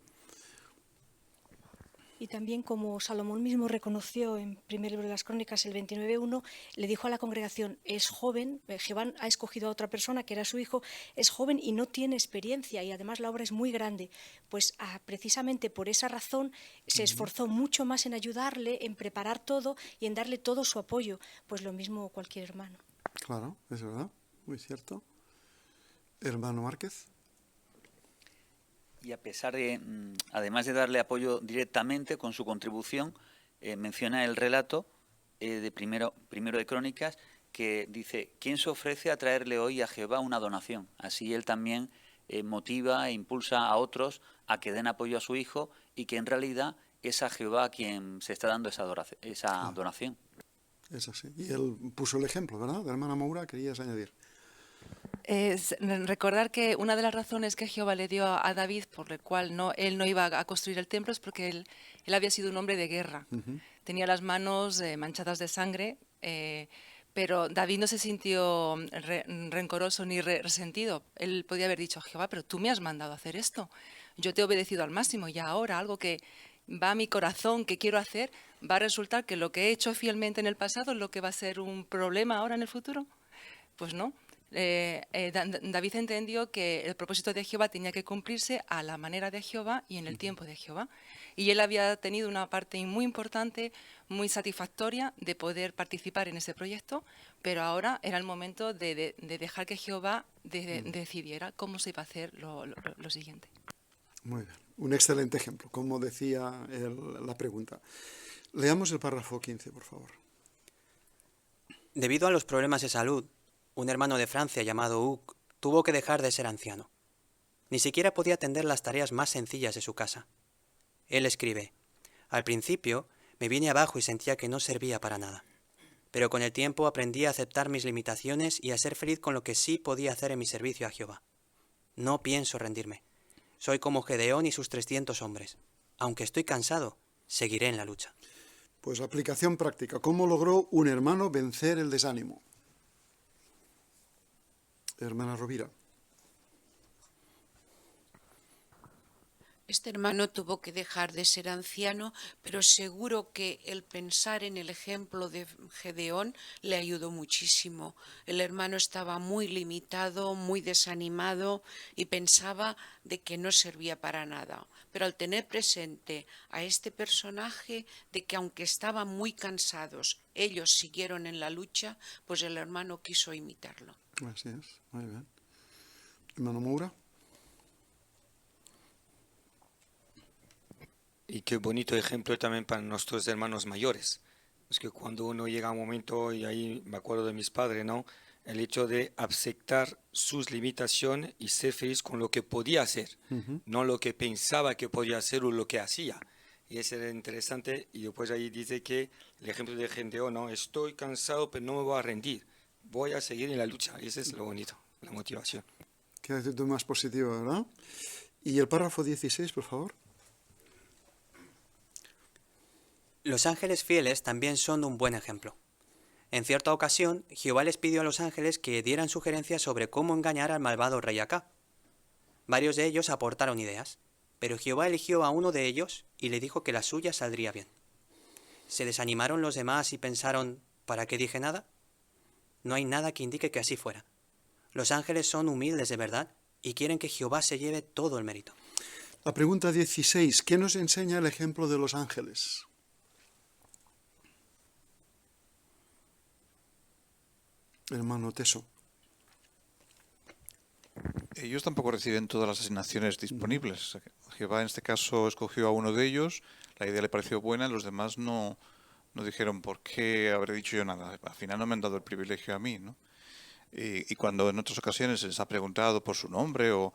Y también como Salomón mismo reconoció en primer libro de las Crónicas, el 29.1, le dijo a la congregación, es joven, Jehová ha escogido a otra persona que era su hijo, es joven y no tiene experiencia y además la obra es muy grande. Pues precisamente por esa razón se esforzó mucho más en ayudarle, en preparar todo y en darle todo su apoyo. Pues lo mismo cualquier hermano.
Claro, es verdad, muy cierto. Hermano Márquez.
Y a pesar de, además de darle apoyo directamente con su contribución, menciona el relato de primero de Crónicas, que dice: ¿quién se ofrece a traerle hoy a Jehová una donación? Así él también motiva e impulsa a otros a que den apoyo a su hijo, y que en realidad es a Jehová a quien se está dando esa donación.
Es así. Y él puso el ejemplo, ¿verdad? Hermana Moura, querías añadir.
Es recordar que una de las razones que Jehová le dio a David por la cual él no iba a construir el templo es porque él había sido un hombre de guerra. Tenía las manos manchadas de sangre, pero David no se sintió rencoroso ni resentido. Él podía haber dicho: Jehová, pero tú me has mandado a hacer esto. Yo te he obedecido al máximo, y ahora algo que va a mi corazón, que quiero hacer, va a resultar que lo que he hecho fielmente en el pasado es lo que va a ser un problema ahora en el futuro. Pues no. David entendió que el propósito de Jehová tenía que cumplirse a la manera de Jehová y en el tiempo de Jehová. Y él había tenido una parte muy importante, muy satisfactoria de poder participar en ese proyecto, pero ahora era el momento de dejar que Jehová decidiera cómo se iba a hacer lo siguiente.
Muy bien. Un excelente ejemplo, como decía la pregunta. Leamos el párrafo 15, por favor.
Debido a los problemas de salud, un hermano de Francia llamado Hug tuvo que dejar de ser anciano. Ni siquiera podía atender las tareas más sencillas de su casa. Él escribe: al principio me vine abajo y sentía que no servía para nada. Pero con el tiempo aprendí a aceptar mis limitaciones y a ser feliz con lo que sí podía hacer en mi servicio a Jehová. No pienso rendirme. Soy como Gedeón y sus 300 hombres. Aunque estoy cansado, seguiré en la lucha.
Pues aplicación práctica. ¿Cómo logró un hermano vencer el desánimo? Hermana Rovira.
Este hermano tuvo que dejar de ser anciano, pero seguro que el pensar en el ejemplo de Gedeón le ayudó muchísimo. El hermano estaba muy limitado, muy desanimado, y pensaba de que no servía para nada. Pero al tener presente a este personaje, de que aunque estaban muy cansados, ellos siguieron en la lucha, pues el hermano quiso imitarlo.
Así es, muy bien. Hermano Moura.
Y qué bonito ejemplo también para nuestros hermanos mayores. Es que cuando uno llega a un momento, y ahí me acuerdo de mis padres, ¿no? El hecho de aceptar sus limitaciones y ser feliz con lo que podía hacer, no lo que pensaba que podía hacer o lo que hacía. Y eso era interesante. Y después ahí dice que el ejemplo de Gedeón, ¿no? Estoy cansado, pero no me voy a rendir. Voy a seguir en la lucha. Y eso es lo bonito, la motivación.
Qué actitud más positiva, ¿verdad? Y el párrafo 16, por favor.
Los ángeles fieles también son un buen ejemplo. En cierta ocasión, Jehová les pidió a los ángeles que dieran sugerencias sobre cómo engañar al malvado rey Acab. Varios de ellos aportaron ideas, pero Jehová eligió a uno de ellos y le dijo que la suya saldría bien. ¿Se desanimaron los demás y pensaron: ¿para qué dije nada? No hay nada que indique que así fuera. Los ángeles son humildes de verdad y quieren que Jehová se lleve todo el mérito.
La pregunta 16. ¿Qué nos enseña el ejemplo de los ángeles? Hermano Teso.
Ellos tampoco reciben todas las asignaciones disponibles. Jehová en este caso escogió a uno de ellos, la idea le pareció buena, los demás no dijeron: ¿por qué habré dicho yo nada? Al final no me han dado el privilegio a mí, ¿no? Y cuando en otras ocasiones se les ha preguntado por su nombre o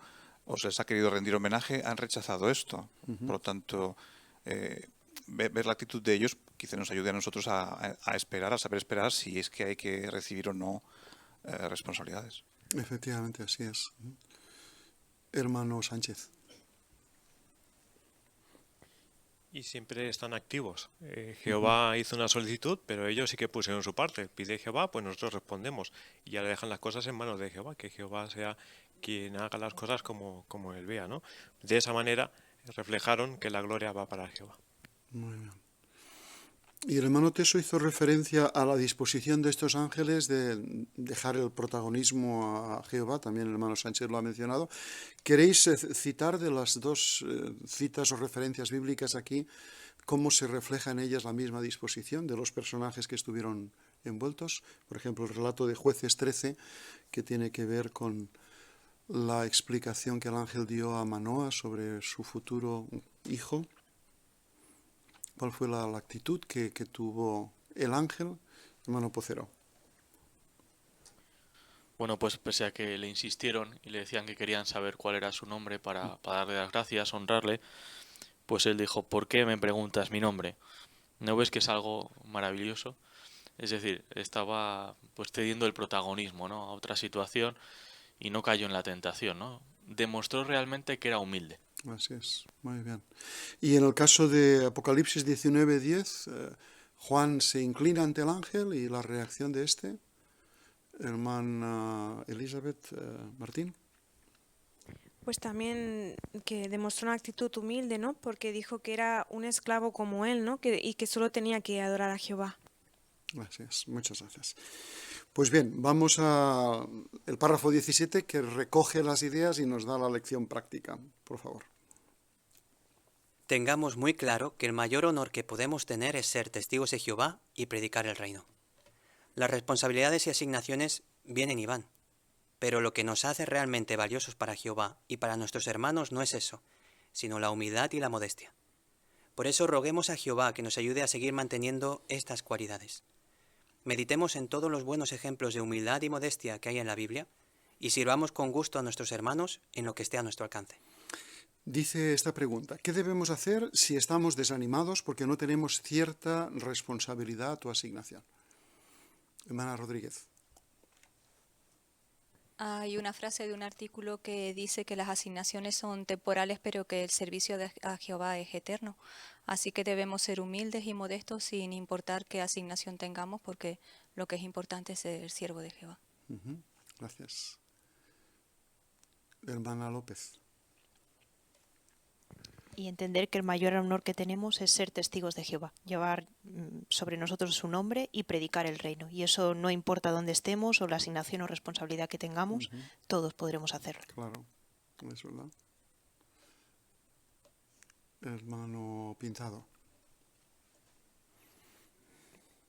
se les ha querido rendir homenaje, han rechazado esto. Por lo tanto, ver la actitud de ellos quizá nos ayude a nosotros a esperar, a saber esperar si es que hay que recibir o no responsabilidades.
Efectivamente, así es. Hermano Sánchez.
Y siempre están activos. Jehová hizo una solicitud, pero ellos sí que pusieron su parte. Pide Jehová, pues nosotros respondemos. Y ya le dejan las cosas en manos de Jehová, que Jehová sea quien haga las cosas como él vea, ¿no? De esa manera reflejaron que la gloria va para Jehová.
Muy bien. Y el hermano Teso hizo referencia a la disposición de estos ángeles de dejar el protagonismo a Jehová, también el hermano Sánchez lo ha mencionado. ¿Queréis citar de las dos citas o referencias bíblicas aquí cómo se refleja en ellas la misma disposición de los personajes que estuvieron envueltos? Por ejemplo, el relato de Jueces 13, que tiene que ver con la explicación que el ángel dio a Manoah sobre su futuro hijo. ¿Cuál fue la actitud que tuvo el ángel? Hermano Pocero.
Bueno, pues pese a que le insistieron y le decían que querían saber cuál era su nombre para darle las gracias, honrarle, pues él dijo, ¿por qué me preguntas mi nombre? ¿No ves que es algo maravilloso? Es decir, estaba pues cediendo el protagonismo, ¿no?, a otra situación y no cayó en la tentación, ¿no? Demostró realmente que era humilde.
Así es, muy bien. Y en el caso de Apocalipsis 19:10, Juan se inclina ante el ángel y la reacción de este, hermana Elizabeth Martín.
Pues también que demostró una actitud humilde, ¿no? Porque dijo que era un esclavo como él, ¿no? Y que solo tenía que adorar a Jehová.
Así es, muchas gracias. Pues bien, vamos al párrafo 17 que recoge las ideas y nos da la lección práctica. Por favor.
Tengamos muy claro que el mayor honor que podemos tener es ser testigos de Jehová y predicar el reino. Las responsabilidades y asignaciones vienen y van, pero lo que nos hace realmente valiosos para Jehová y para nuestros hermanos no es eso, sino la humildad y la modestia. Por eso roguemos a Jehová que nos ayude a seguir manteniendo estas cualidades. Meditemos en todos los buenos ejemplos de humildad y modestia que hay en la Biblia y sirvamos con gusto a nuestros hermanos en lo que esté a nuestro alcance.
Dice esta pregunta, ¿qué debemos hacer si estamos desanimados porque no tenemos cierta responsabilidad o asignación? Hermana Rodríguez.
Hay una frase de un artículo que dice que las asignaciones son temporales, pero que el servicio a Jehová es eterno. Así que debemos ser humildes y modestos sin importar qué asignación tengamos, porque lo que es importante es ser siervo de Jehová.
Gracias. Hermana López.
Y entender que el mayor honor que tenemos es ser testigos de Jehová, llevar sobre nosotros su nombre y predicar el reino. Y eso no importa dónde estemos o la asignación o responsabilidad que tengamos, todos podremos hacerlo.
Claro, es verdad. Hermano Pintado.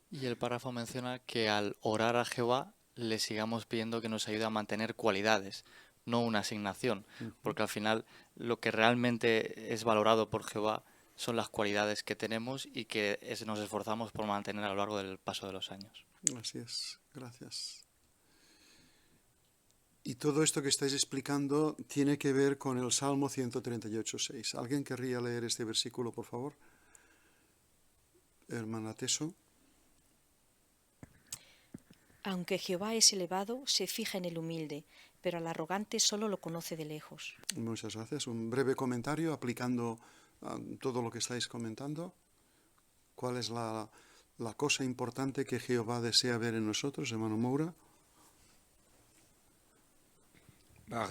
Y el párrafo menciona que al orar a Jehová le sigamos pidiendo que nos ayude a mantener cualidades, no una asignación, porque al final lo que realmente es valorado por Jehová son las cualidades que tenemos y que nos esforzamos por mantener a lo largo del paso de los años.
Así es, gracias. Y todo esto que estáis explicando tiene que ver con el Salmo 138:6. ¿Alguien querría leer este versículo, por favor? Hermana Teso.
Aunque Jehová es elevado, se fija en el humilde, pero al arrogante solo lo conoce de lejos.
Muchas gracias. Un breve comentario aplicando todo lo que estáis comentando. ¿Cuál es la cosa importante que Jehová desea ver en nosotros, hermano Moura?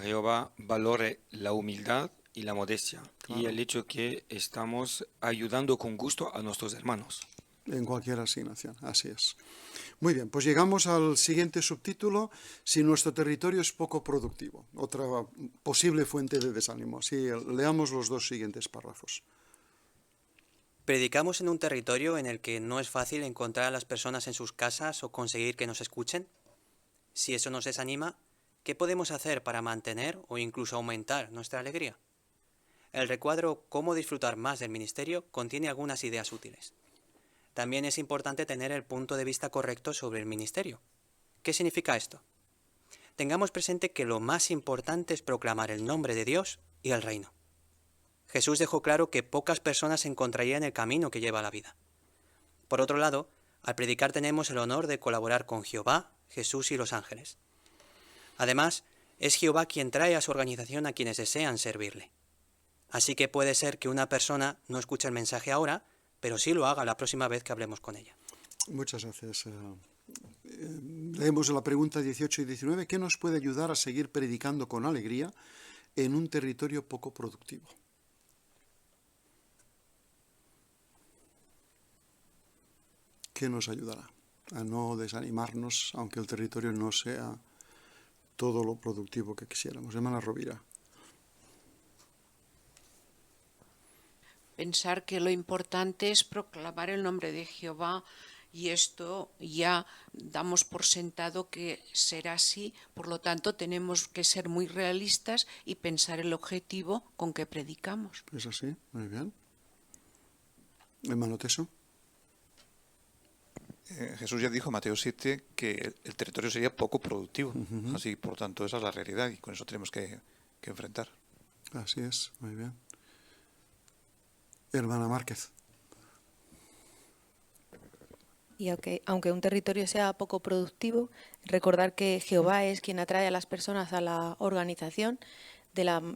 Jehová valore la humildad y la modestia, y el hecho que estamos ayudando con gusto a nuestros hermanos.
En cualquier asignación, así es. Muy bien, pues llegamos al siguiente subtítulo, si nuestro territorio es poco productivo, otra posible fuente de desánimo. Sí, leamos los dos siguientes párrafos.
¿Predicamos en un territorio en el que no es fácil encontrar a las personas en sus casas o conseguir que nos escuchen? Si eso nos desanima, ¿qué podemos hacer para mantener o incluso aumentar nuestra alegría? El recuadro Cómo disfrutar más del ministerio contiene algunas ideas útiles. También es importante tener el punto de vista correcto sobre el ministerio. ¿Qué significa esto? Tengamos presente que lo más importante es proclamar el nombre de Dios y el reino. Jesús dejó claro que pocas personas encontrarían el camino que lleva a la vida. Por otro lado, al predicar tenemos el honor de colaborar con Jehová, Jesús y los ángeles. Además, es Jehová quien trae a su organización a quienes desean servirle. Así que puede ser que una persona no escuche el mensaje ahora, pero sí lo haga la próxima vez que hablemos con ella.
Muchas gracias. Leemos la pregunta 18 y 19. ¿Qué nos puede ayudar a seguir predicando con alegría en un territorio poco productivo? ¿Qué nos ayudará a no desanimarnos, aunque el territorio no sea todo lo productivo que quisiéramos? Hermana Rovira.
Pensar que lo importante es proclamar el nombre de Jehová y esto ya damos por sentado que será así, por lo tanto tenemos que ser muy realistas y pensar el objetivo con que predicamos.
¿Es así? Muy bien. Hermano Teso.
Jesús ya dijo en Mateo 7 que el territorio sería poco productivo, así por tanto esa es la realidad y con eso tenemos que enfrentar.
Así es, muy bien. Hermana Márquez.
Y aunque un territorio sea poco productivo, recordar que Jehová es quien atrae a las personas a la organización.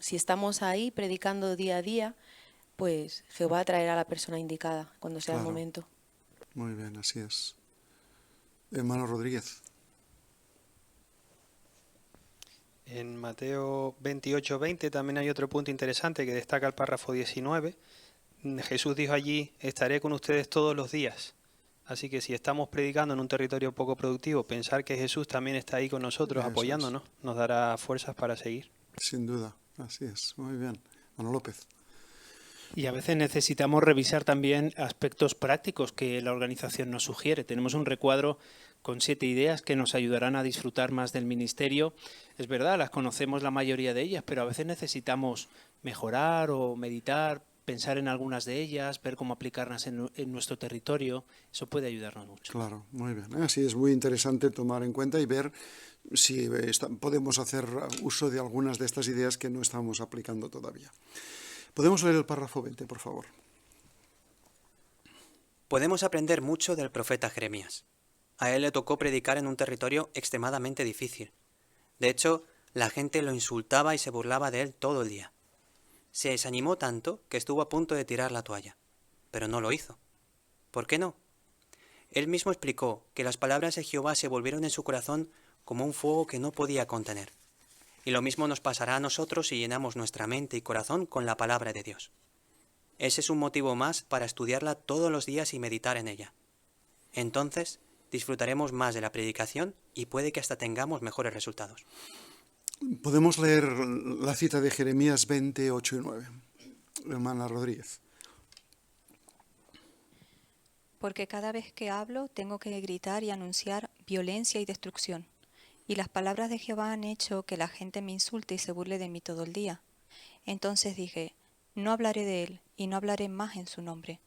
Si estamos ahí predicando día a día, pues Jehová traerá a la persona indicada cuando sea el momento.
Muy bien, así es. Hermano Rodríguez.
En Mateo 28:20 también hay otro punto interesante que destaca el párrafo 19. Jesús dijo allí, estaré con ustedes todos los días. Así que si estamos predicando en un territorio poco productivo, pensar que Jesús también está ahí con nosotros,
Eso
apoyándonos, nos dará fuerzas para seguir.
Sin duda, así es. Muy bien. Hermano López.
Y a veces necesitamos revisar también aspectos prácticos que la organización nos sugiere. Tenemos un recuadro con 7 ideas que nos ayudarán a disfrutar más del ministerio. Es verdad, las conocemos la mayoría de ellas, pero a veces necesitamos mejorar o meditar, pensar en algunas de ellas, ver cómo aplicarlas en nuestro territorio. Eso puede ayudarnos mucho.
Claro, muy bien. Así es muy interesante tomar en cuenta y ver si podemos hacer uso de algunas de estas ideas que no estamos aplicando todavía. ¿Podemos leer el párrafo 20, por favor?
Podemos aprender mucho del profeta Jeremías. A él le tocó predicar en un territorio extremadamente difícil. De hecho, la gente lo insultaba y se burlaba de él todo el día. Se desanimó tanto que estuvo a punto de tirar la toalla, pero no lo hizo. ¿Por qué no? Él mismo explicó que las palabras de Jehová se volvieron en su corazón como un fuego que no podía contener. Y lo mismo nos pasará a nosotros si llenamos nuestra mente y corazón con la palabra de Dios. Ese es un motivo más para estudiarla todos los días y meditar en ella. Entonces, disfrutaremos más de la predicación y puede que hasta tengamos mejores resultados.
Podemos leer la cita de Jeremías 20, 8 y 9. Hermana Rodríguez.
Porque cada vez que hablo tengo que gritar y anunciar violencia y destrucción. Y las palabras de Jehová han hecho que la gente me insulte y se burle de mí todo el día. Entonces dije, no hablaré de él y no hablaré más en su nombre.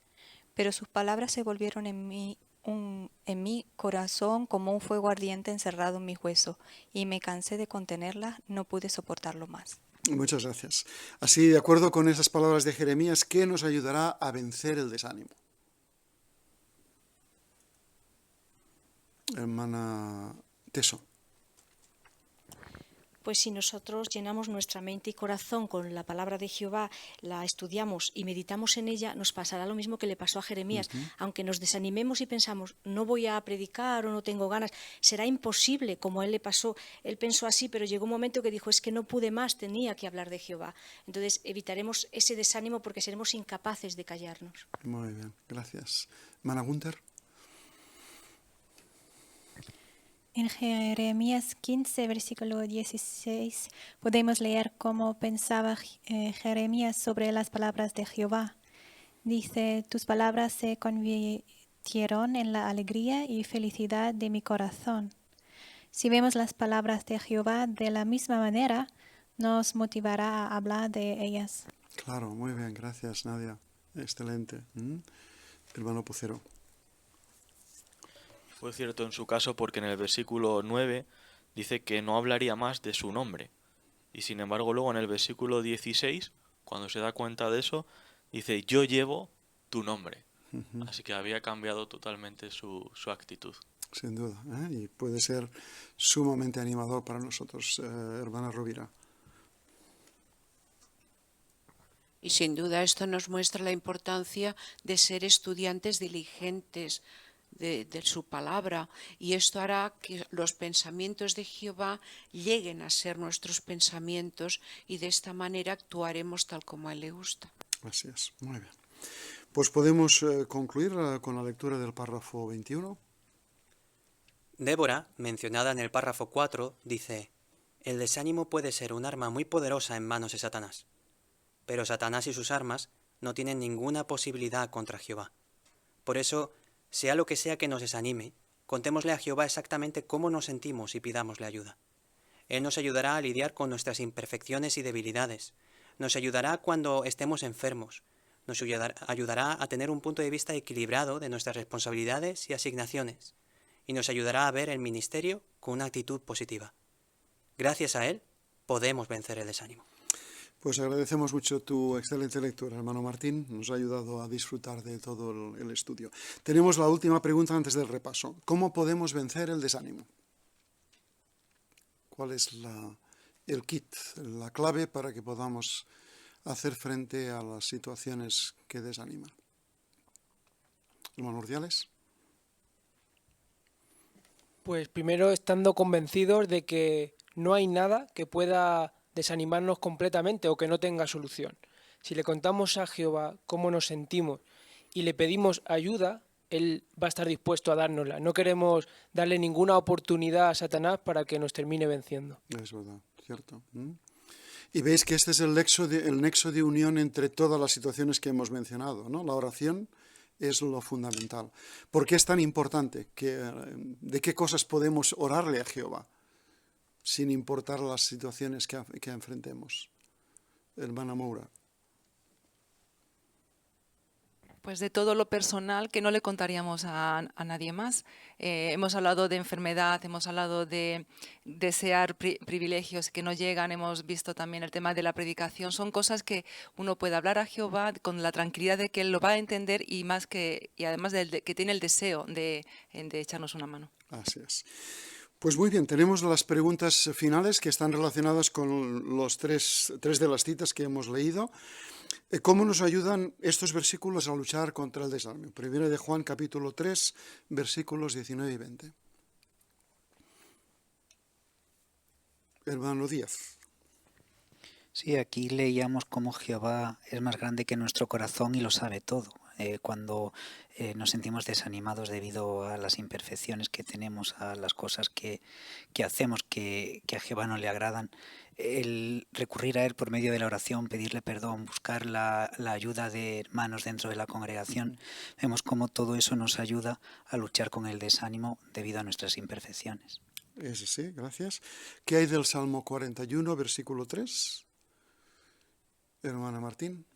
Pero sus palabras se volvieron en mi corazón como un fuego ardiente encerrado en mis huesos, y me cansé de contenerlas, no pude soportarlo más.
Muchas gracias. Así, de acuerdo con esas palabras de Jeremías, ¿qué nos ayudará a vencer el desánimo? Hermana Teso.
Pues si nosotros llenamos nuestra mente y corazón con la palabra de Jehová, la estudiamos y meditamos en ella, nos pasará lo mismo que le pasó a Jeremías. Aunque nos desanimemos y pensamos, no voy a predicar o no tengo ganas, será imposible, como a él le pasó. Él pensó así, pero llegó un momento que dijo, es que no pude más, tenía que hablar de Jehová. Entonces evitaremos ese desánimo porque seremos incapaces de callarnos.
Muy bien, gracias. Hermana Gunther.
En Jeremías 15, versículo 16, podemos leer cómo pensaba Jeremías sobre las palabras de Jehová. Dice, tus palabras se convirtieron en la alegría y felicidad de mi corazón. Si vemos las palabras de Jehová de la misma manera, nos motivará a hablar de ellas.
Claro, muy bien, gracias Nadia. Excelente. Hermano Pucero.
Fue cierto en su caso porque en el versículo 9 dice que no hablaría más de su nombre. Y sin embargo luego en el versículo 16, cuando se da cuenta de eso, dice, yo llevo tu nombre. Así que había cambiado totalmente su actitud.
Sin duda, y puede ser sumamente animador para nosotros, hermana Rovira.
Y sin duda esto nos muestra la importancia de ser estudiantes diligentes de su palabra, y esto hará que los pensamientos de Jehová lleguen a ser nuestros pensamientos y de esta manera actuaremos tal como a él le gusta.
Así es, muy bien. Pues podemos concluir con la lectura del párrafo 21.
Débora, mencionada en el párrafo 4, dice, el desánimo puede ser un arma muy poderosa en manos de Satanás, pero Satanás y sus armas no tienen ninguna posibilidad contra Jehová. Por eso, Sea lo que sea que nos desanime, contémosle a Jehová exactamente cómo nos sentimos y pidámosle ayuda. Él nos ayudará a lidiar con nuestras imperfecciones y debilidades. Nos ayudará cuando estemos enfermos. Nos ayudará a tener un punto de vista equilibrado de nuestras responsabilidades y asignaciones. Y nos ayudará a ver el ministerio con una actitud positiva. Gracias a Él podemos vencer el desánimo.
Pues agradecemos mucho tu excelente lectura, hermano Martín. Nos ha ayudado a disfrutar de todo el estudio. Tenemos la última pregunta antes del repaso. ¿Cómo podemos vencer el desánimo? ¿Cuál es el kit, la clave para que podamos hacer frente a las situaciones que desaniman? Hermano Urdiales.
Pues primero estando convencidos de que no hay nada que pueda desanimarnos completamente o que no tenga solución. Si le contamos a Jehová cómo nos sentimos y le pedimos ayuda, Él va a estar dispuesto a dárnosla. No queremos darle ninguna oportunidad a Satanás para que nos termine venciendo.
Es verdad, cierto. Y veis que este es el nexo de unión entre todas las situaciones que hemos mencionado, ¿no? La oración es lo fundamental. ¿Por qué es tan importante? ¿De qué cosas podemos orarle a Jehová sin importar las situaciones que enfrentemos? Hermana Moura.
Pues de todo lo personal que no le contaríamos a nadie más. Hemos hablado de enfermedad, hemos hablado de desear privilegios que no llegan, hemos visto también el tema de la predicación. Son cosas que uno puede hablar a Jehová con la tranquilidad de que Él lo va a entender y además que tiene el deseo de echarnos una mano.
Así es. Pues muy bien, tenemos las preguntas finales que están relacionadas con los tres de las citas que hemos leído. ¿Cómo nos ayudan estos versículos a luchar contra el desánimo? Primero de Juan, capítulo 3, versículos 19 y 20. Hermano Díaz.
Sí, aquí leíamos cómo Jehová es más grande que nuestro corazón y lo sabe todo. Cuando nos sentimos desanimados debido a las imperfecciones que tenemos, a las cosas que hacemos que a Jehová no le agradan, el recurrir a Él por medio de la oración, pedirle perdón, buscar la ayuda de hermanos dentro de la congregación, vemos cómo todo eso nos ayuda a luchar con el desánimo debido a nuestras imperfecciones.
Ese sí, gracias. ¿Qué hay del Salmo 41, versículo 3? Hermana Martín.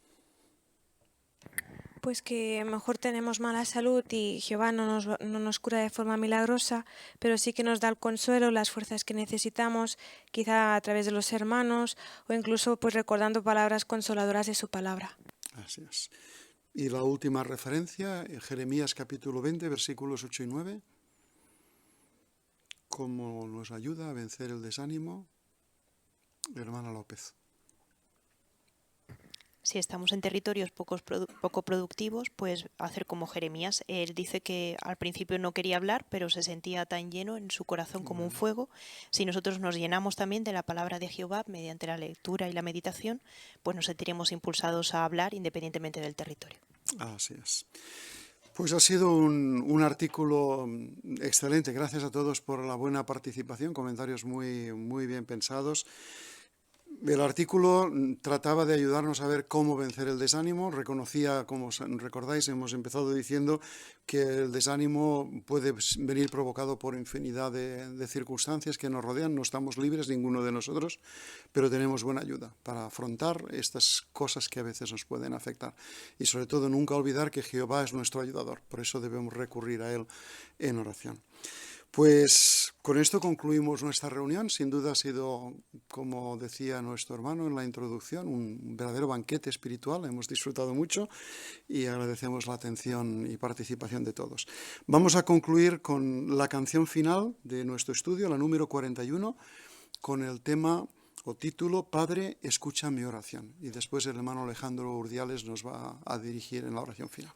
Pues que mejor tenemos mala salud y Jehová no nos cura de forma milagrosa, pero sí que nos da el consuelo, las fuerzas que necesitamos, quizá a través de los hermanos o incluso pues recordando palabras consoladoras de su palabra.
Así es. Y la última referencia, Jeremías capítulo 20, versículos 8 y 9. ¿Cómo nos ayuda a vencer el desánimo? Hermana López.
Si estamos en territorios poco productivos, pues hacer como Jeremías. Él dice que al principio no quería hablar, pero se sentía tan lleno en su corazón como un fuego. Si nosotros nos llenamos también de la palabra de Jehová mediante la lectura y la meditación, pues nos sentiremos impulsados a hablar independientemente del territorio.
Así es. Pues ha sido un artículo excelente. Gracias a todos por la buena participación, comentarios muy, muy bien pensados. El artículo trataba de ayudarnos a ver cómo vencer el desánimo. Reconocía, como recordáis, hemos empezado diciendo que el desánimo puede venir provocado por infinidad de circunstancias que nos rodean. No estamos libres, ninguno de nosotros, pero tenemos buena ayuda para afrontar estas cosas que a veces nos pueden afectar. Y sobre todo, nunca olvidar que Jehová es nuestro ayudador. Por eso debemos recurrir a Él en oración. Pues con esto concluimos nuestra reunión. Sin duda ha sido, como decía nuestro hermano en la introducción, un verdadero banquete espiritual. Hemos disfrutado mucho y agradecemos la atención y participación de todos. Vamos a concluir con la canción final de nuestro estudio, la número 41, con el tema o título Padre, escucha mi oración. Y después el hermano Alejandro Urdiales nos va a dirigir en la oración final.